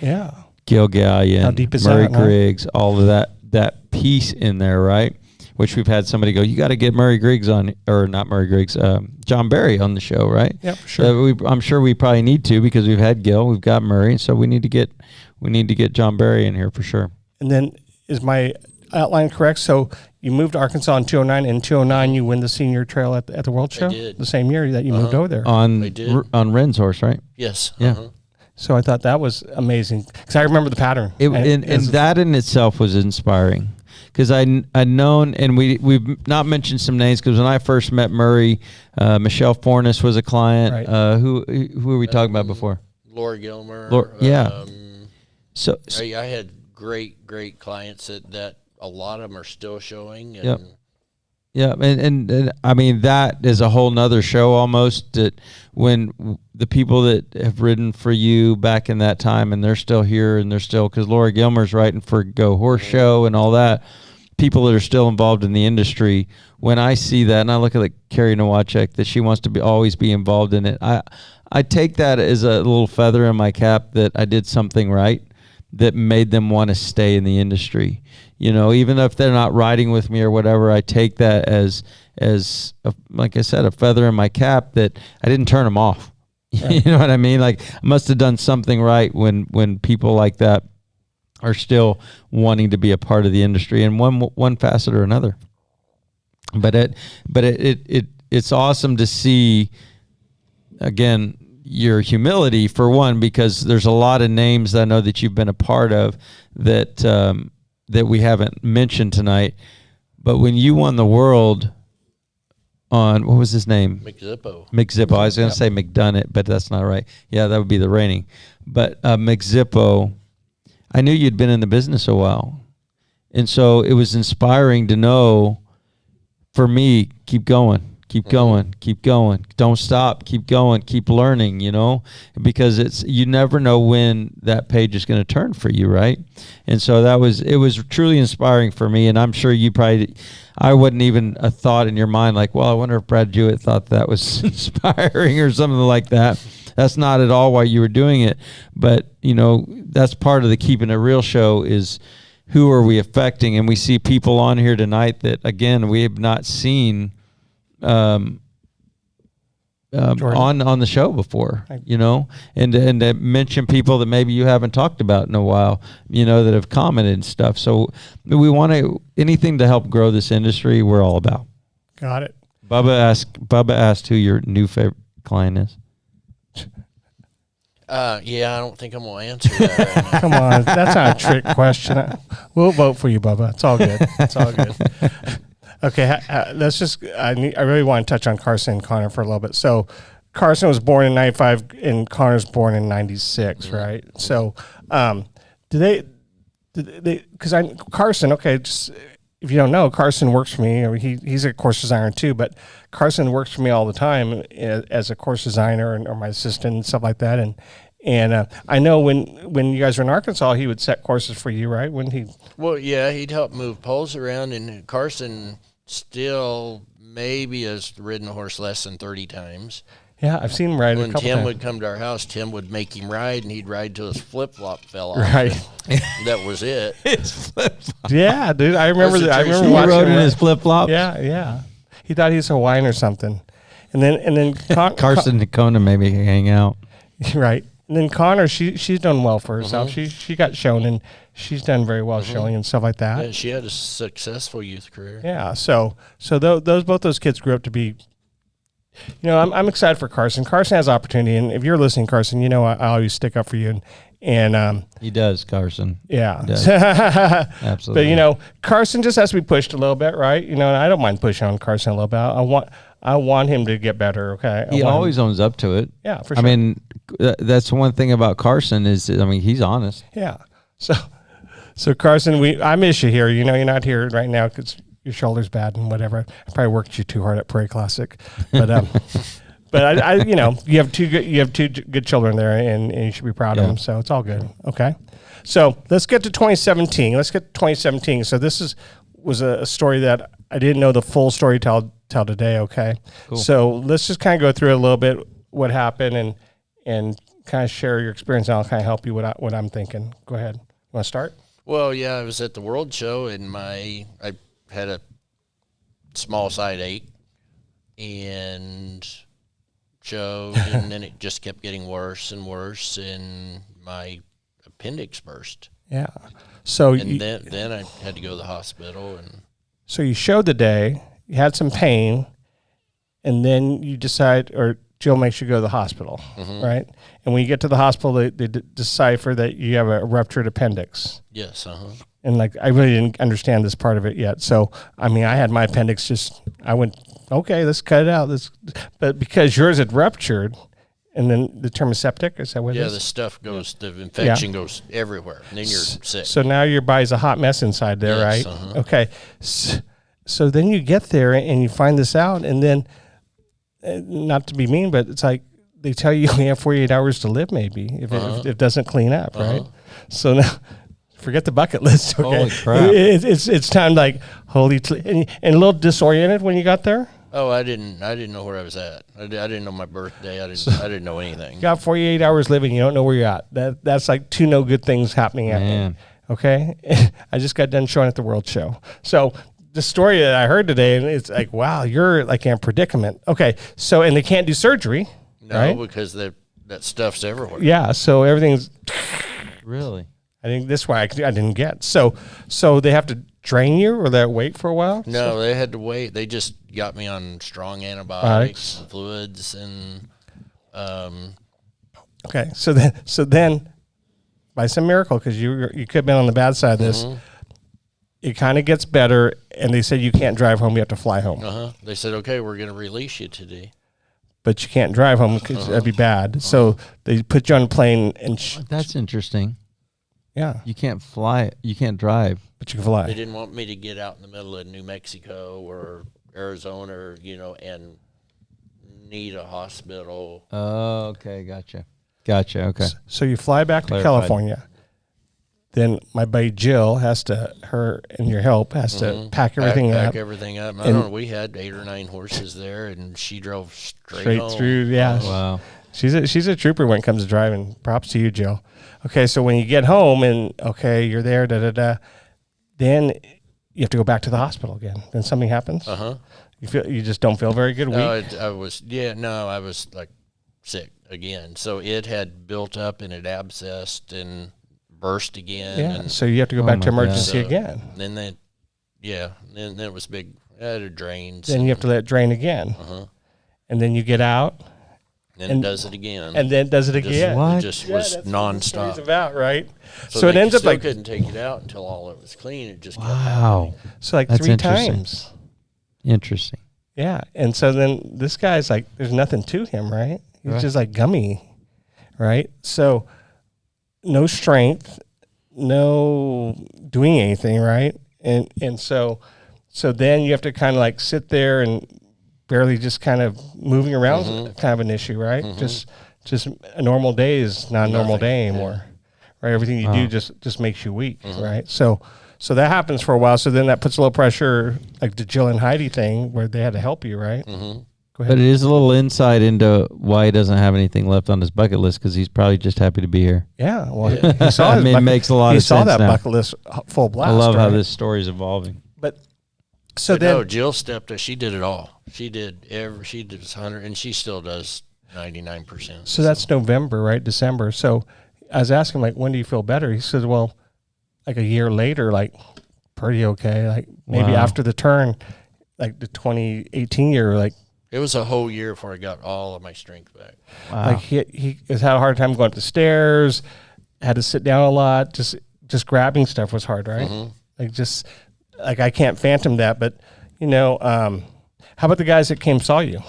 Speaker 2: Gil Gallion, Murray Griggs, all of that piece in there, right? Which we've had somebody go, you got to get Murray Griggs on, or not Murray Griggs, John Barry on the show, right?
Speaker 3: Yep, sure.
Speaker 2: I'm sure we probably need to, because we've had Gil, we've got Murray, so we need to get John Barry in here for sure.
Speaker 3: And then is my outline correct? So you moved to Arkansas in 2009. In 2009, you win the senior trail at the World Show.
Speaker 4: I did.
Speaker 3: The same year that you moved over there.
Speaker 2: On Ren's horse, right?
Speaker 4: Yes.
Speaker 2: Yeah.
Speaker 3: So I thought that was amazing, because I remember the pattern.
Speaker 2: And that in itself was inspiring. Because I'd known, and we've not mentioned some names, because when I first met Murray, Michelle Fornes was a client.
Speaker 3: Right.
Speaker 2: Who were we talking about before?
Speaker 4: Laura Gilmer.
Speaker 2: Yeah. So
Speaker 4: I had great clients that a lot of them are still showing. And
Speaker 2: Yep. Yeah, and I mean, that is a whole nother show almost, that when the people that have ridden for you back in that time and they're still here and they're still, because Laura Gilmer's writing for Go Horse Show and all that, people that are still involved in the industry, when I see that and I look at like Carrie Nowacek, that she wants to always be involved in it, I take that as a little feather in my cap that I did something right that made them want to stay in the industry. You know, even if they're not riding with me or whatever, I take that as like I said, a feather in my cap that I didn't turn them off. Right. You know what I mean? Like, I must have done something right when people like that are still wanting to be a part of the industry in one facet or another. But it's awesome to see, again, your humility for one, because there's a lot of names that I know that you've been a part of that we haven't mentioned tonight. But when you won the world on, what was his name?
Speaker 4: Mick Zippo.
Speaker 2: I was going to say McDonough, but that's not right. Yeah, that would be the reigning. But Mick Zippo, I knew you'd been in the business a while. And so it was inspiring to know, for me, keep going. Keep going, keep going. Don't stop. Keep going. Keep learning, you know, because you never know when that page is going to turn for you, right? And so it was truly inspiring for me. And I'm sure I wouldn't even a thought in your mind like, well, I wonder if Brad Jewett thought that was inspiring or something like that. That's not at all why you were doing it. But, you know, that's part of the Keeping It Real show is, who are we affecting? And we see people on here tonight that, again, we have not seen on the show before, you know, and to mention people that maybe you haven't talked about in a while, you know, that have commented and stuff. So we want anything to help grow this industry, we're all about.
Speaker 3: Got it.
Speaker 2: Bubba asked who your new favorite client is.
Speaker 4: Yeah, I don't think I'm going to answer that right now.
Speaker 3: Come on, that's not a trick question. We'll vote for you, Bubba. It's all good. It's all good. Okay, let's just. I really want to touch on Carson and Connor for a little bit. So, Carson was born in '95, and Connor's born in '96, right? So, do they? Because Carson. Okay, just if you don't know, Carson works for me. I mean, he's a course designer too, but Carson works for me all the time as a course designer or my assistant and stuff like that. And I know when you guys were in Arkansas, he would set courses for you, right?
Speaker 4: Well, yeah, he'd help move poles around, and Carson still maybe has ridden a horse less than 30 times.
Speaker 3: Yeah, I've seen him ride
Speaker 4: when
Speaker 3: a couple
Speaker 4: Tim
Speaker 3: times.
Speaker 4: would come to our house, Tim would make him ride, and he'd ride till his flip-flop fell off.
Speaker 3: Right.
Speaker 4: That was it.
Speaker 2: His flip-flop.
Speaker 3: Yeah, dude, I remember that. I remember
Speaker 2: He
Speaker 3: watching
Speaker 2: rode in
Speaker 3: him.
Speaker 2: his flip-flop.
Speaker 3: Yeah. He thought he was Hawaiian or something. And then
Speaker 2: Carson and Kona maybe hang out.
Speaker 3: Right. And then Connor, she's done well for herself. She got shown, and she's done very well showing and stuff like that.
Speaker 4: Yeah, she had a successful youth career.
Speaker 3: Yeah. So both those kids grew up to be. You know, I'm excited for Carson. Carson has opportunity, and if you're listening, Carson, you know I always stick up for you. And
Speaker 2: he does, Carson.
Speaker 3: Yeah.
Speaker 2: He does. Absolutely.
Speaker 3: But you know, Carson just has to be pushed a little bit, right? You know, and I don't mind pushing on Carson a little bit. I want him to get better. Okay.
Speaker 2: He always owns up to it.
Speaker 3: Yeah, for sure.
Speaker 2: I mean, that's one thing about Carson is, I mean, he's honest.
Speaker 3: Yeah. So Carson, I miss you here. You know, you're not here right now because your shoulder's bad and whatever. I probably worked you too hard at Prairie Classic, but but I you know, you have two good children there, and you should be proud of them. So it's all good. Okay. So let's get to 2017. So this was a story that I didn't know the full story till today. Okay. Cool. So let's just kind of go through a little bit what happened and kind of share your experience, and I'll kind of help you what I'm thinking. Go ahead. You want to start?
Speaker 4: Well, yeah, I was at the World Show, and I had a small side ache and showed, and then it just kept getting worse and worse, and my appendix burst.
Speaker 3: Yeah. So
Speaker 4: then I had to go to the hospital. And
Speaker 3: so you showed the day, you had some pain, and then you decide, or Jill makes you go to the hospital, right? And when you get to the hospital, they decipher that you have a ruptured appendix.
Speaker 4: Yes,
Speaker 3: And like, I really didn't understand this part of it yet. So, I mean, I had my appendix I went, okay, let's cut it out. But because yours had ruptured, And then the term is septic. Is that what it is?
Speaker 4: The stuff goes, the infection goes everywhere, and then you're sick.
Speaker 3: So now your body's a hot mess inside there,
Speaker 4: Yes,
Speaker 3: right? Okay. So then you get there and you find this out, and then, not to be mean, but it's like they tell you we have 48 hours to live, maybe, if it doesn't clean up, right? So now, forget the bucket list. Okay,
Speaker 2: holy crap!
Speaker 3: It's time like and a little disoriented when you got there.
Speaker 4: Oh, I didn't know where I was at. I didn't know my birthday. I didn't know anything.
Speaker 3: You got 48 hours living. You don't know where you're at. That's like two no good things happening at me. Okay, I just got done showing at the World Show. So the story that I heard today, and it's like, wow, you're like in a predicament. Okay, so and they can't do surgery.
Speaker 4: No,
Speaker 3: right?
Speaker 4: because that stuff's everywhere.
Speaker 3: Yeah, so everything's
Speaker 2: Really?
Speaker 3: I think this why I didn't get. So they have to drain you, or they wait for a while.
Speaker 4: No, they had to wait. They just got me on strong antibiotics, fluids, and
Speaker 3: Okay, so then by some miracle, because you could have been on the bad side of this, it kind of gets better, and they said you can't drive home. You have to fly home.
Speaker 4: They said, okay, we're going to release you today.
Speaker 3: But you can't drive home because that'd be bad. So they put you on a plane and
Speaker 2: That's interesting.
Speaker 3: yeah,
Speaker 2: You can't fly. You can't drive.
Speaker 3: but you can fly.
Speaker 4: They didn't want me to get out in the middle of New Mexico or Arizona, and need a hospital.
Speaker 2: Oh, okay. Gotcha. Okay.
Speaker 3: So you fly back to
Speaker 2: Clarified.
Speaker 3: California. Then my buddy Jill her and your help has to pack everything up.
Speaker 4: Pack everything up. I don't know. We had 8 or 9 horses there, and she drove straight home.
Speaker 3: through. Yeah,
Speaker 2: Wow.
Speaker 3: she's a trooper when it comes to driving. Props to you, Jill. Okay, so when you get home and you're there, then you have to go back to the hospital again. Then something happens. You just don't feel very good.
Speaker 4: No, I was like sick again. So it had built up and it abscessed and burst again.
Speaker 3: Yeah,
Speaker 4: and
Speaker 3: so you have to go back to
Speaker 2: my God.
Speaker 3: emergency again.
Speaker 4: Then then it was big. I had a drains.
Speaker 3: Then you have to let it drain again. And then you get out.
Speaker 4: Then it does it again.
Speaker 3: And then does it again.
Speaker 2: What?
Speaker 4: It just was
Speaker 3: that's what the story's
Speaker 4: nonstop.
Speaker 3: about, right?
Speaker 4: So
Speaker 3: So it
Speaker 4: they
Speaker 3: ends up
Speaker 4: still
Speaker 3: like
Speaker 4: couldn't take it out until all it was clean. It just kept
Speaker 2: Wow.
Speaker 3: so like
Speaker 2: That's
Speaker 3: 3
Speaker 2: interesting.
Speaker 3: times.
Speaker 2: Interesting.
Speaker 3: Yeah, and so then this guy's like, there's nothing to him, right? He's
Speaker 2: Right.
Speaker 3: just like gummy, right? So no strength, no doing anything, right? And so then you have to kind of like sit there and barely just kind of moving around is kind of an issue, right? Just a normal day is not a normal day anymore, right? Everything you do just makes you weak, right? So that happens for a while. So then that puts a little pressure, like the Jill and Heidi thing, where they had to help you, right? Go ahead.
Speaker 2: But it is a little insight into why he doesn't have anything left on his bucket list, because he's probably just happy to be here.
Speaker 3: Yeah, well, he saw
Speaker 2: I
Speaker 3: his
Speaker 2: mean, it
Speaker 3: bucket,
Speaker 2: makes a lot
Speaker 3: he
Speaker 2: of
Speaker 3: saw
Speaker 2: sense
Speaker 3: that
Speaker 2: now.
Speaker 3: bucket list full blast.
Speaker 2: I love how
Speaker 3: right?
Speaker 2: this story is evolving.
Speaker 3: But so
Speaker 4: But
Speaker 3: then,
Speaker 4: no, Jill stepped up. She did it all. She did 100, and she still does 99%.
Speaker 3: so that's November, right? December. So I was asking, like, when do you feel better? He said, well, like a year later, like, pretty okay. Like maybe
Speaker 2: Wow.
Speaker 3: after the turn, like the 2018 year, like
Speaker 4: It was a whole year before I got all of my strength back.
Speaker 2: Wow.
Speaker 3: like he has had a hard time going up the stairs, had to sit down a lot. Just grabbing stuff was hard, right? Like just like I can't phantom that, but how about the guys that saw you?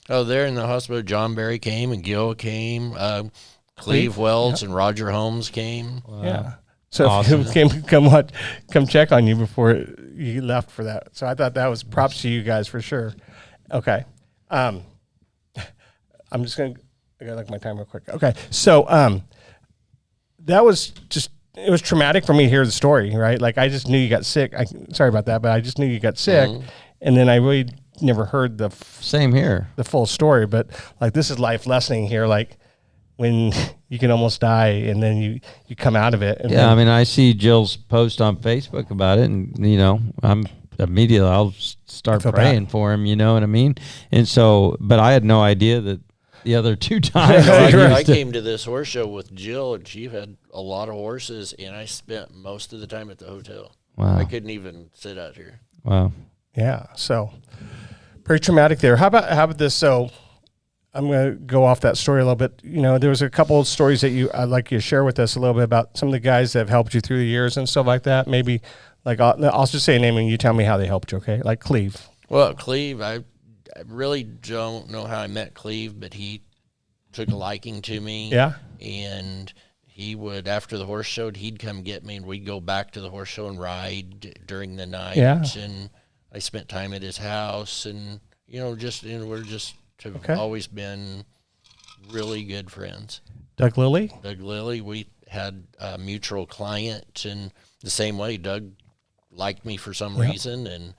Speaker 4: Oh, there in the hospital, John Barry came and Gil came. Cleve Wells and Roger Holmes came.
Speaker 3: Yeah. So
Speaker 2: Awesome.
Speaker 3: come check on you before you left for that. So I thought that was props to you guys for sure. Okay. I'm just I gotta look at my time real quick. Okay. So that was it was traumatic for me to hear the story, right? Like I just knew you got sick. Sorry about that, but I just knew you got sick, and then I really never heard the
Speaker 2: Same here.
Speaker 3: full story. But like this is life lessoning here, like when you can almost die and then you come out of it. And
Speaker 2: Yeah, I mean, I see Jill's post on Facebook about it, and I'm immediately I'll start
Speaker 3: feel
Speaker 2: praying
Speaker 3: bad.
Speaker 2: for him. You know what I mean? And so, but I had no idea that the other 2 times
Speaker 4: I came to this horse show with Jill, and she had a lot of horses, and I spent most of the time at the hotel.
Speaker 2: Wow.
Speaker 4: I couldn't even sit out here.
Speaker 2: Wow.
Speaker 3: Yeah, so pretty traumatic there. How about this? So I'm going to go off that story a little bit. There was a couple of stories that I'd like you to share with us a little bit about some of the guys that have helped you through the years and stuff like that. Maybe like I'll just say a name and you tell me how they helped you. Okay, like Cleve.
Speaker 4: Well, Cleve, I really don't know how I met Cleve, but he took a liking to me.
Speaker 3: Yeah.
Speaker 4: And he would, after the horse show, he'd come get me, and we'd go back to the horse show and ride during the night.
Speaker 3: Yeah.
Speaker 4: And I spent time at his house, and we're just have always been really good friends.
Speaker 3: Doug Lilly,
Speaker 4: we had a mutual client, and the same way, Doug liked me for some reason, and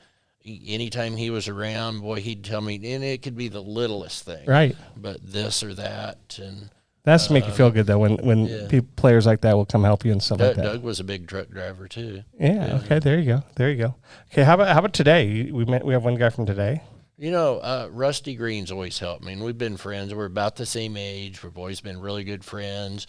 Speaker 4: anytime he was around, boy, he'd tell me, and it could be the littlest thing,
Speaker 3: right?
Speaker 4: But this or that, and
Speaker 3: that's to make you feel good though when players like that will come help you and stuff like that.
Speaker 4: Doug was a big truck driver too.
Speaker 3: Yeah. Okay. There you go. Okay. How about today? We have one guy from today.
Speaker 4: Rusty Green's always helped me, and we've been friends. We're about the same age. We've always been really good friends.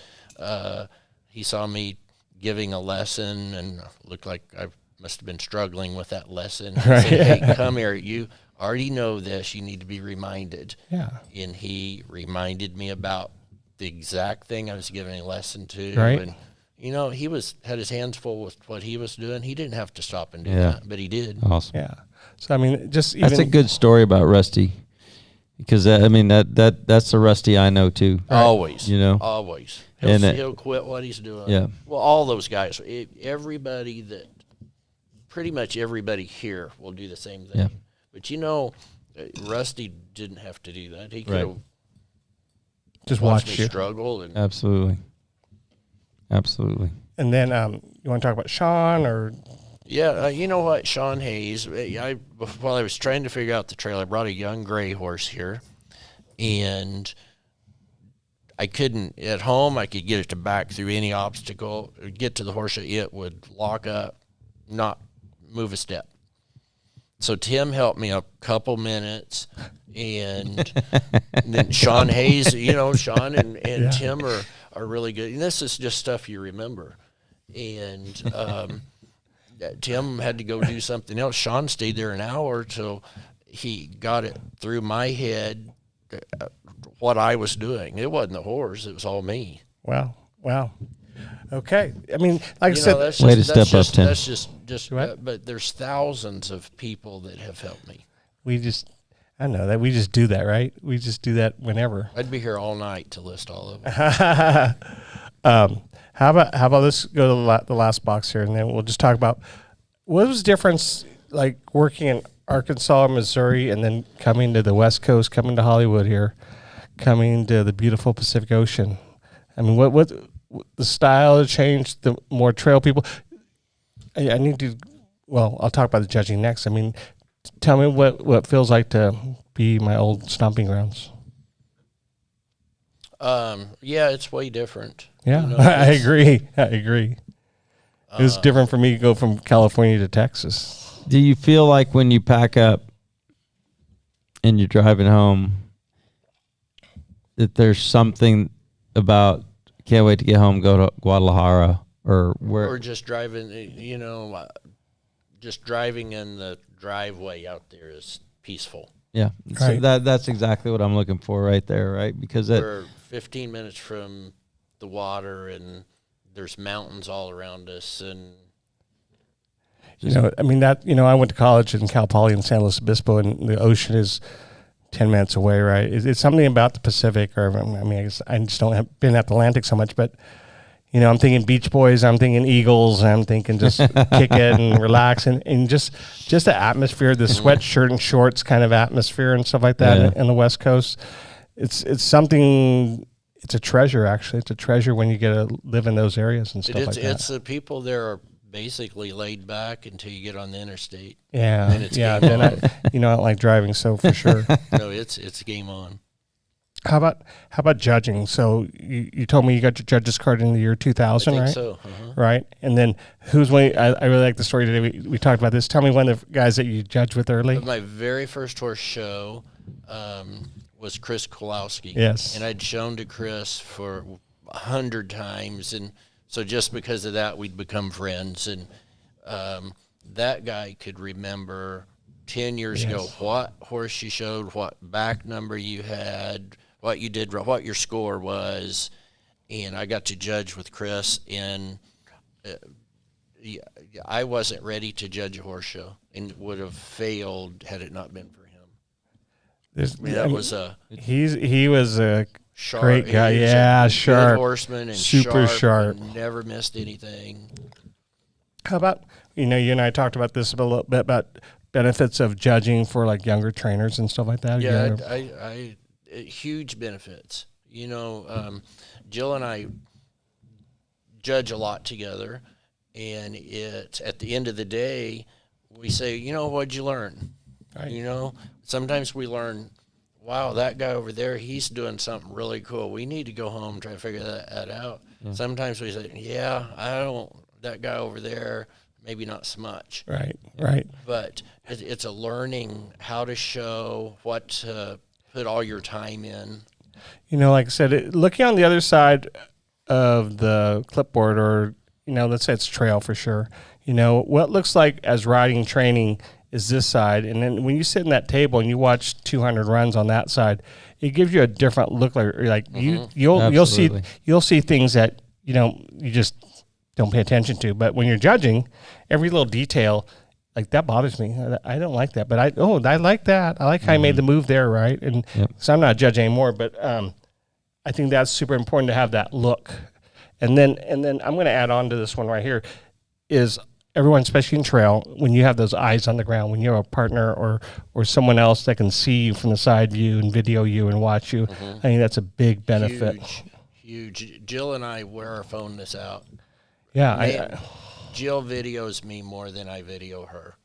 Speaker 4: He saw me giving a lesson and looked like I must have been struggling with that lesson. He said, hey, come here. You already know this. You need to be reminded.
Speaker 3: Yeah.
Speaker 4: And he reminded me about the exact thing I was giving a lesson to.
Speaker 3: Right.
Speaker 4: And, he had his hands full with what he was doing. He didn't have to stop and do that, but he did.
Speaker 2: Awesome.
Speaker 3: Yeah. So, I mean, that's
Speaker 2: a good story about Rusty, because, that's the Rusty I know, too.
Speaker 4: Right. Always.
Speaker 2: Always.
Speaker 4: He'll quit what he's doing.
Speaker 2: Yeah.
Speaker 4: Well, all those guys, pretty much everybody here will do the same thing.
Speaker 2: Yeah.
Speaker 4: But, Rusty didn't have to do that. He could have
Speaker 3: just
Speaker 4: watched
Speaker 3: watch
Speaker 4: me
Speaker 3: you
Speaker 4: struggle. And
Speaker 2: Absolutely.
Speaker 3: And then you want to talk about Sean or?
Speaker 4: Yeah, you know what, Sean Hayes. While I was trying to figure out the trail, I brought a young gray horse here, and I couldn't at home. I could get it to back through any obstacle, get to the horse, it would lock up, not move a step. So Tim helped me a couple minutes, and then Sean Hayes. Sean and Tim are really good. And this is just stuff you remember. And Tim had to go do something else. Sean stayed there an hour till he got it through my head what I was doing. It wasn't the horse; it was all me.
Speaker 3: Wow. Okay. I mean, like I said,
Speaker 2: way to step up, Tim.
Speaker 4: That's just but there's thousands of people that have helped me.
Speaker 3: I know that we just do that, right? We just do that whenever.
Speaker 4: I'd be here all night to list all of them.
Speaker 3: How about let's go to the last box here, and then we'll just talk about what was the difference, like working in Arkansas, Missouri, and then coming to the West Coast, coming to Hollywood here, coming to the beautiful Pacific Ocean. I mean, what the style changed, the more trail people. I need to. Well, I'll talk about the judging next. I mean, tell me what feels like to be my old stomping grounds.
Speaker 4: It's way different.
Speaker 3: Yeah, I agree. It was different for me to go from California to Texas.
Speaker 2: Do you feel like when you pack up and you're driving home that there's something about can't wait to get home, go to Guadalajara or where?
Speaker 4: Or just driving, just driving in the driveway out there is peaceful.
Speaker 2: Yeah,
Speaker 3: right.
Speaker 2: So that's exactly what I'm looking for right there, right? Because
Speaker 4: we're 15 minutes from the water, and there's mountains all around us, and
Speaker 3: I went to college in Cal Poly in San Luis Obispo, and the ocean is 10 minutes away, right? It's something about the Pacific, I guess I just don't have been at the Atlantic so much, but I'm thinking Beach Boys, I'm thinking Eagles, I'm thinking just kick it and relax, and just the atmosphere, the sweatshirt and shorts kind of atmosphere and stuff like that in the West Coast. It's something. It's a treasure, actually. It's a treasure when you get to live in those areas and stuff like that.
Speaker 4: It's the people there are basically laid back until you get on the interstate.
Speaker 3: Yeah,
Speaker 4: then it's game
Speaker 3: then
Speaker 4: on.
Speaker 3: I don't like driving, so for sure.
Speaker 4: No, it's game on.
Speaker 3: How about judging? So you told me you got your judge's card in the year 2000,
Speaker 4: I think
Speaker 3: right?
Speaker 4: so.
Speaker 3: Right, and then who's one? I really like the story today. We talked about this. Tell me one of the guys that you judged with early.
Speaker 4: My very first horse show was Chris Kowalski.
Speaker 3: Yes,
Speaker 4: and I'd shown to Chris for 100 times, and so just because of that, we'd become friends. And that guy could remember 10 years ago what horse you showed, what back number you had, what you did, what your score was, and I got to judge with Chris, and I wasn't ready to judge a horse show and would have failed had it not been for him.
Speaker 3: He was a
Speaker 4: Sharp.
Speaker 3: Great guy.
Speaker 4: He was
Speaker 3: Yeah,
Speaker 4: a
Speaker 3: sharp.
Speaker 4: Good horseman and
Speaker 3: Super
Speaker 4: sharp.
Speaker 3: sharp.
Speaker 4: And never missed anything.
Speaker 3: How about, you and I talked about this a little bit about benefits of judging for like younger trainers and stuff like that.
Speaker 4: Yeah, I huge benefits. Jill and I judge a lot together, and it's at the end of the day, we say, what'd you learn?
Speaker 3: Right.
Speaker 4: Sometimes we learn, wow, that guy over there, he's doing something really cool. We need to go home and try to figure that out. Yeah. Sometimes we say, that guy over there, maybe not so much.
Speaker 3: Right.
Speaker 4: But it's a learning how to show, what to put all your time in.
Speaker 3: Like I said, looking on the other side of the clipboard, or, let's say it's trail for sure. What looks like as riding training is this side. And then when you sit in that table and you watch 200 runs on that side, it gives you a different look. Like you'll see things that, you just don't pay attention to. But when you're judging, every little detail, like that bothers me. I don't like that, but I like that. I like how I made the move there, right? And so I'm not a judge anymore, but I think that's super important to have that look. And then I'm going to add on to this one right here is everyone, especially in trail, when you have those eyes on the ground, when you have a partner or someone else that can see you from the side view and video you and watch you, I think that's a big benefit.
Speaker 4: Huge. Jill and I wear our phone this out.
Speaker 3: Yeah,
Speaker 4: Jill videos me more than I video her,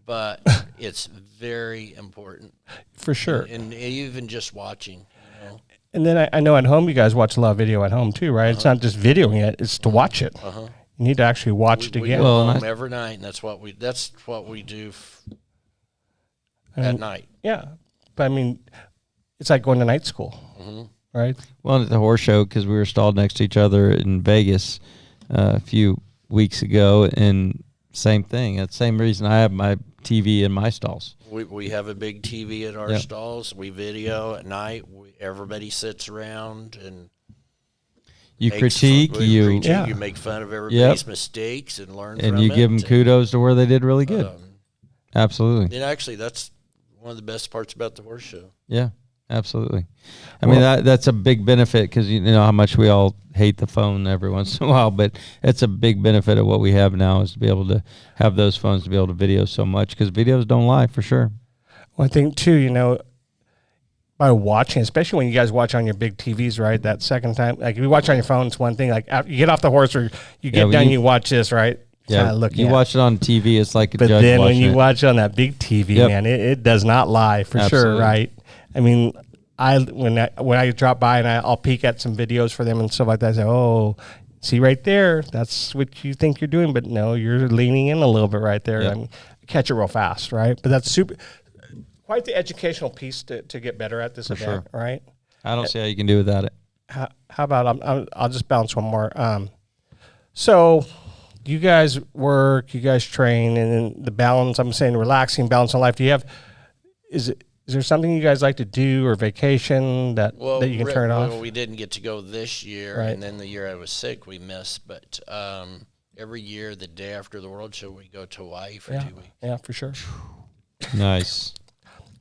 Speaker 4: but it's very important
Speaker 3: for sure.
Speaker 4: And even just watching.
Speaker 3: And then I know at home you guys watch a lot of video at home too, right? It's not just videoing it; it's to watch it. You need to actually watch it again.
Speaker 4: We go home every night, and that's what we do at night.
Speaker 3: Yeah, but I mean, it's like going to night school, right?
Speaker 2: Well, at the horse show, because we were stalled next to each other in Vegas a few weeks ago, and same thing. That's the same reason I have my TV in my stalls.
Speaker 4: We have a big TV at our stalls. We video at night. Everybody sits around and
Speaker 2: you critique. You
Speaker 4: make fun of everybody's mistakes and learn from it.
Speaker 2: And you give them kudos to where they did really good. Absolutely.
Speaker 4: And actually, that's one of the best parts about the horse show.
Speaker 2: Yeah, absolutely. I mean, that's a big benefit because you know how much we all hate the phone every once in a while, but it's a big benefit of what we have now is to be able to have those phones to be able to video so much because videos don't lie for sure.
Speaker 3: Well, I think too, by watching, especially when you guys watch on your big TVs, right? That second time, like if you watch on your phone, it's one thing. Like after you get off the horse or you get done, you watch this, right?
Speaker 2: Yeah, you watch it on TV, it's like a
Speaker 3: but
Speaker 2: judge
Speaker 3: then when you
Speaker 2: it.
Speaker 3: watch it on that big TV, man, it does not lie for sure, right? I mean, when I drop by and I'll peek at some videos for them and stuff like that, I say, oh, see right there, that's what you think you're doing, but no, you're leaning in a little bit right there. I mean, catch it real fast, right? But that's quite the educational piece to get better at this event, right?
Speaker 2: I don't see how you can do without it.
Speaker 3: How about I'll just bounce one more. So you guys work, you guys train, and then the balance. I'm saying relaxing, balance in life. Do you have? Is there something you guys like to do or vacation that you can turn off?
Speaker 4: Well, we didn't get to go this year, and then the year I was sick, we missed. But every year, the day after the World Show, we go to Hawaii for 2 weeks.
Speaker 3: Yeah, for sure.
Speaker 2: Nice.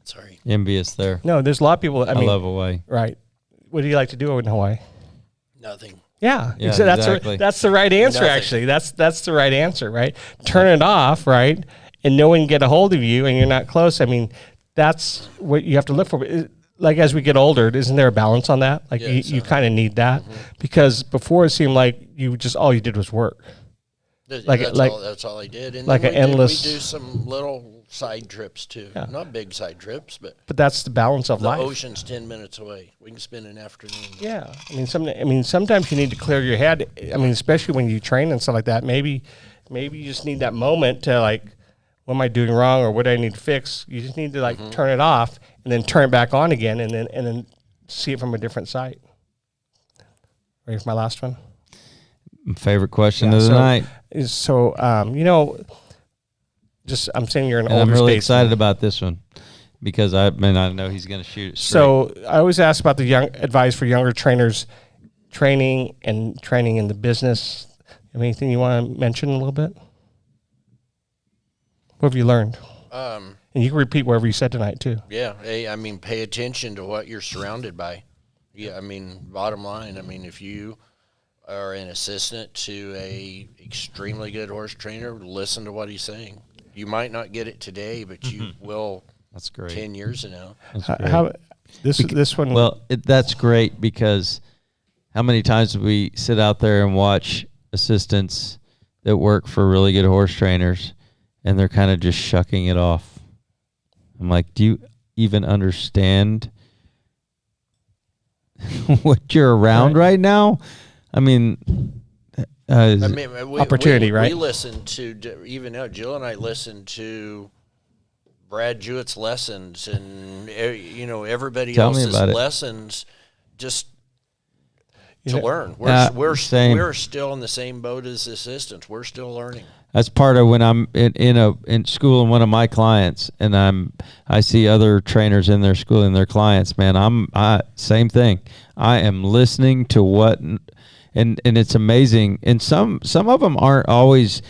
Speaker 4: Sorry.
Speaker 2: Envious there.
Speaker 3: No, there's a lot of people. I mean,
Speaker 2: love Hawaii.
Speaker 3: Right. What do you like to do in Hawaii?
Speaker 4: Nothing.
Speaker 3: Yeah,
Speaker 2: exactly.
Speaker 3: That's the right answer.
Speaker 4: Nothing.
Speaker 3: Actually, that's the right answer. Right. Turn it off. Right. And no one can get a hold of you, and you're not close. I mean, that's what you have to look for. Like as we get older, isn't there a balance on that? Like you kind of need that because before it seemed like all you did was work.
Speaker 4: That's all I did. And
Speaker 3: like an endless.
Speaker 4: We do some little side trips too. Yeah. Not big side trips, but
Speaker 3: that's the balance of life.
Speaker 4: The ocean's 10 minutes away. We can spend an afternoon.
Speaker 3: Yeah, I mean, sometimes you need to clear your head. I mean, especially when you train and stuff like that. Maybe you just need that moment to like, what am I doing wrong or what do I need to fix? You just need to turn it off and then turn it back on again and then see it from a different side. Ready for my last one?
Speaker 2: Favorite question of the night.
Speaker 3: So, I'm saying you're an older
Speaker 2: I'm really
Speaker 3: statesman.
Speaker 2: excited about this one because I know he's going to shoot it straight.
Speaker 3: So I always ask about the young advice for younger trainers, training in the business. Anything you want to mention a little bit? What have you learned? And you can repeat whatever you said tonight too.
Speaker 4: Yeah, pay attention to what you're surrounded by. Yeah, I mean, bottom line, I mean, if you are an assistant to a extremely good horse trainer, listen to what he's saying. You might not get it today, but you will.
Speaker 2: That's great.
Speaker 4: 10 years ago.
Speaker 2: That's great.
Speaker 3: How this one?
Speaker 2: Well, that's great because how many times do we sit out there and watch assistants that work for really good horse trainers, and they're kind of just shucking it off? I'm like, do you even understand what you're around right now? I mean,
Speaker 3: opportunity, right?
Speaker 4: We listen to, even now, Jill and I listen to Brad Jewett's lessons and, everybody else's lessons just to learn. We're still in the same boat as assistants. We're still learning. That's
Speaker 2: part of when I'm in school and one of my clients, and I see other trainers in their school and their clients. Man, same thing. I am listening to what, and it's amazing. And some of them aren't always,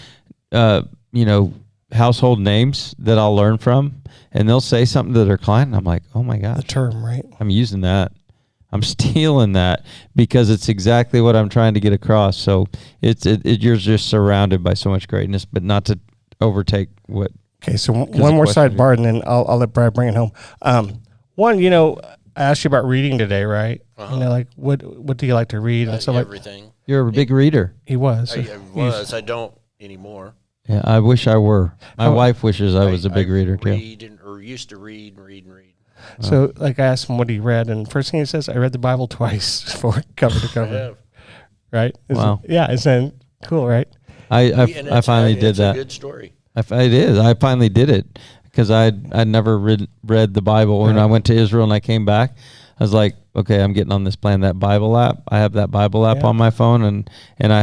Speaker 2: household names that I'll learn from, and they'll say something to their client, and I'm like, oh my gosh,
Speaker 3: the term, right?
Speaker 2: I'm using that. I'm stealing that because it's exactly what I'm trying to get across. So you're just surrounded by so much greatness, but not to overtake what.
Speaker 3: Okay, so one more sidebar, and then I'll let Brad bring it home. One, I asked you about reading today, right?
Speaker 4: Uh-huh.
Speaker 3: What do you like to read and stuff
Speaker 4: everything.
Speaker 2: You're a big reader.
Speaker 3: He was.
Speaker 4: I was. I don't anymore.
Speaker 2: Yeah, I wish I were. My wife wishes I was a big reader too.
Speaker 4: Used to read.
Speaker 3: So, I asked him what he read, and first thing he says, I read the Bible twice for cover to cover. Right?
Speaker 2: Wow.
Speaker 3: Isn't cool, right?
Speaker 2: I finally did that.
Speaker 4: It's a good story.
Speaker 2: It is. I finally did it because I'd never read the Bible. When I went to Israel and I came back, I was like, okay, I'm getting on this plan. That Bible app, I have that Bible app on my phone, and I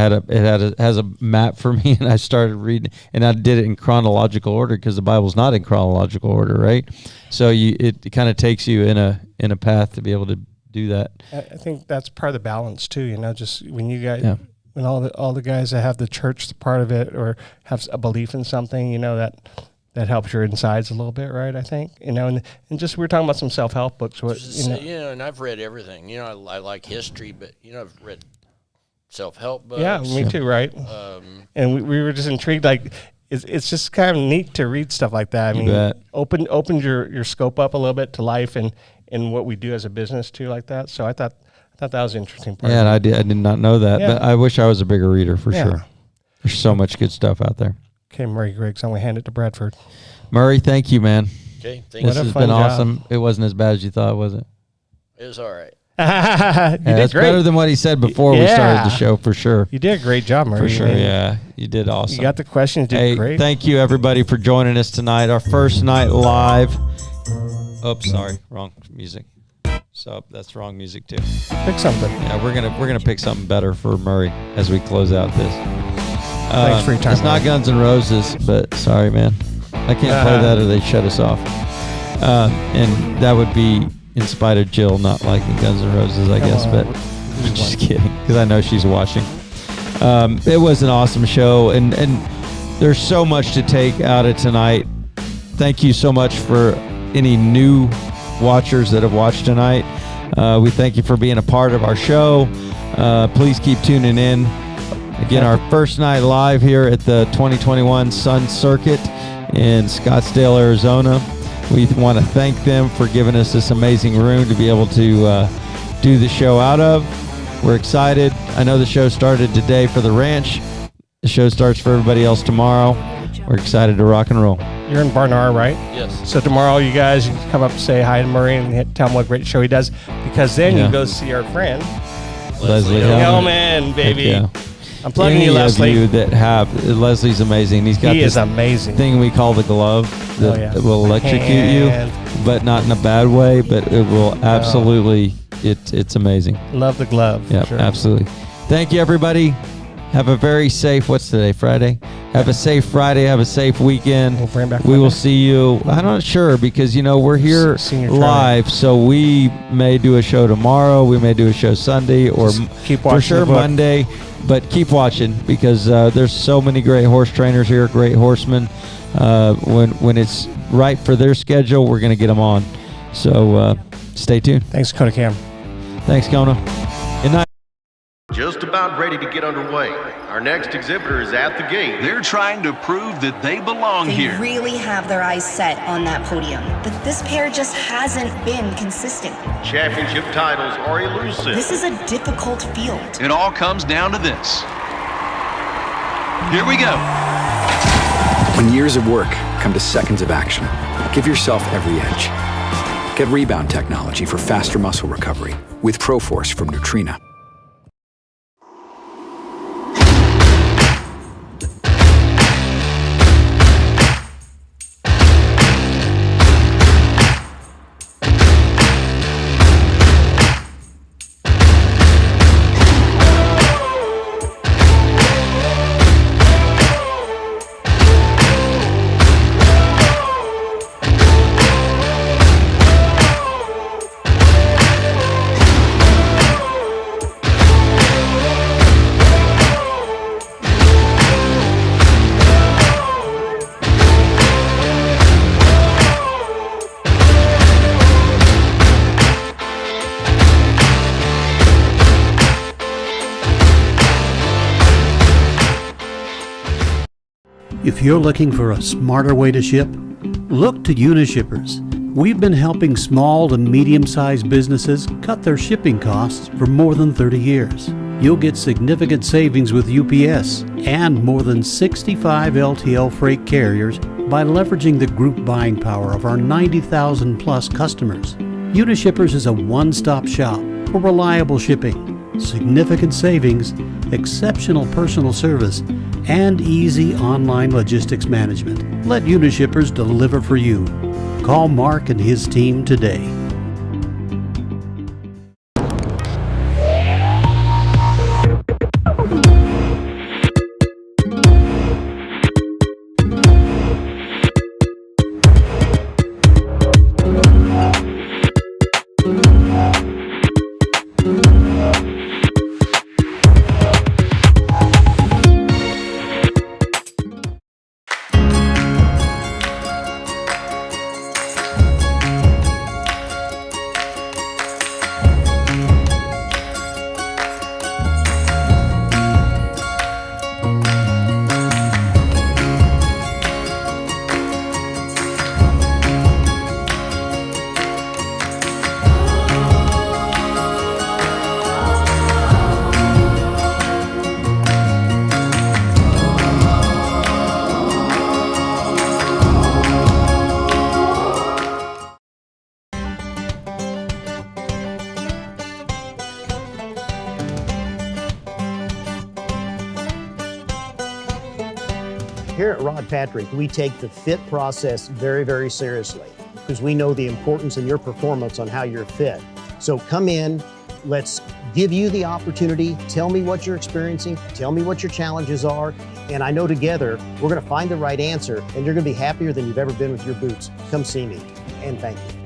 Speaker 2: has a map for me, and I started reading, and I did it in chronological order because the Bible's not in chronological order, right? So it kind of takes you in a path to be able to do that.
Speaker 3: I think that's part of the balance too. Just when you guys, when all the guys that have the church part of it or have a belief in something, that helps your insides a little bit, right? I think, and just we were talking about some self-help books.
Speaker 4: And I've read everything. I like history, but I've read self-help books.
Speaker 3: Yeah, me too, right? And we were just intrigued. It's just kind of neat to read stuff like that. I mean, opens your scope up a little bit to life and what we do as a business too, like that. So I thought that was an interesting part.
Speaker 2: Yeah, and I did not know that, but I wish I was a bigger reader for sure. There's so much good stuff out there.
Speaker 3: Okay, Murray Griggs, I'm going to hand it to Bradford.
Speaker 2: Murray, thank you, man.
Speaker 4: Okay, thank you.
Speaker 2: This has been awesome. It wasn't as bad as you thought, was it?
Speaker 4: It was all right.
Speaker 3: That's
Speaker 2: great. Better than what he said before we started the show, for sure.
Speaker 3: You did a great job, Murray.
Speaker 2: For sure, yeah. You did awesome.
Speaker 3: You got the questions, did great.
Speaker 2: Thank you, everybody, for joining us tonight. Our first night live. Oops, sorry. Wrong music. So that's wrong music, too.
Speaker 3: Pick something.
Speaker 2: Yeah, we're gonna pick something better for Murray as we close out this.
Speaker 3: Thanks for your time.
Speaker 2: It's not Guns N' Roses, but sorry, man. I can't play that or they shut us off. And that would be in spite of Jill not liking Guns N' Roses, I guess. But I'm just kidding, because I know she's watching. It was an awesome show, and there's so much to take out of tonight. Thank you so much for any new watchers that have watched tonight. We thank you for being a part of our show. Please keep tuning in. Again, our first night live here at the 2021 Sun Circuit in Scottsdale, Arizona. We want to thank them for giving us this amazing room to be able to do the show out of. We're excited. I know the show started today for the ranch. The show starts for everybody else tomorrow. We're excited to rock and roll.
Speaker 3: You're in Barnard, right?
Speaker 4: Yes.
Speaker 3: So tomorrow you guys can come up and say hi to Murray and tell him what a great show he does, because then you go see our friend
Speaker 2: Leslie
Speaker 3: Hellman, baby.
Speaker 2: Yeah.
Speaker 3: I'm plugging
Speaker 2: Any
Speaker 3: you, Leslie.
Speaker 2: of you that have, Leslie's amazing. He
Speaker 3: is amazing.
Speaker 2: Thing we call the glove that will electrocute you, but not in a bad way, but it will absolutely, it's amazing.
Speaker 3: Love the glove.
Speaker 2: Yeah,
Speaker 3: sure.
Speaker 2: Absolutely. Thank you, everybody. Have a very safe, what's today, Friday? Have a safe Friday. Have a safe weekend.
Speaker 3: We'll bring back
Speaker 2: we will see you. I'm not sure, because, we're here live, so we may do a show tomorrow. We may do a show Sunday, or
Speaker 3: keep
Speaker 2: for sure Monday. But keep watching, because there's so many great horse trainers here, great horsemen. When it's right for their schedule, we're going to get them on. So stay tuned.
Speaker 3: Thanks, Dakota Cam.
Speaker 2: Thanks, Kona. Good night.
Speaker 5: Just about ready to get underway. Our next exhibitor is at the gate.
Speaker 6: They're trying to prove that they belong
Speaker 7: They
Speaker 6: here.
Speaker 7: really have their eyes set on that podium, but this pair just hasn't been consistent.
Speaker 5: Championship titles are elusive.
Speaker 7: This is a difficult field.
Speaker 6: It all comes down to this. Here we go.
Speaker 8: When years of work come to seconds of action, give yourself every edge. Get rebound technology for faster muscle recovery with ProForce from Nutrina.
Speaker 9: If you're looking for a smarter way to ship, look to Unishippers. We've been helping small to medium-sized businesses cut their shipping costs for more than 30 years. You'll get significant savings with UPS and more than 65 LTL freight carriers by leveraging the group buying power of our 90,000 plus customers. Unishippers is a one-stop shop for reliable shipping, significant savings, exceptional personal service, and easy online logistics management. Let Unishippers deliver for you. Call Mark and his team today.
Speaker 10: Here at Rod Patrick, we take the fit process very, very seriously because we know the importance in your performance on how you're fit. So come in, let's give you the opportunity, tell me what you're experiencing, tell me what your challenges are, and I know together we're gonna find the right answer and you're gonna be happier than you've ever been with your boots. Come see me, and thank you.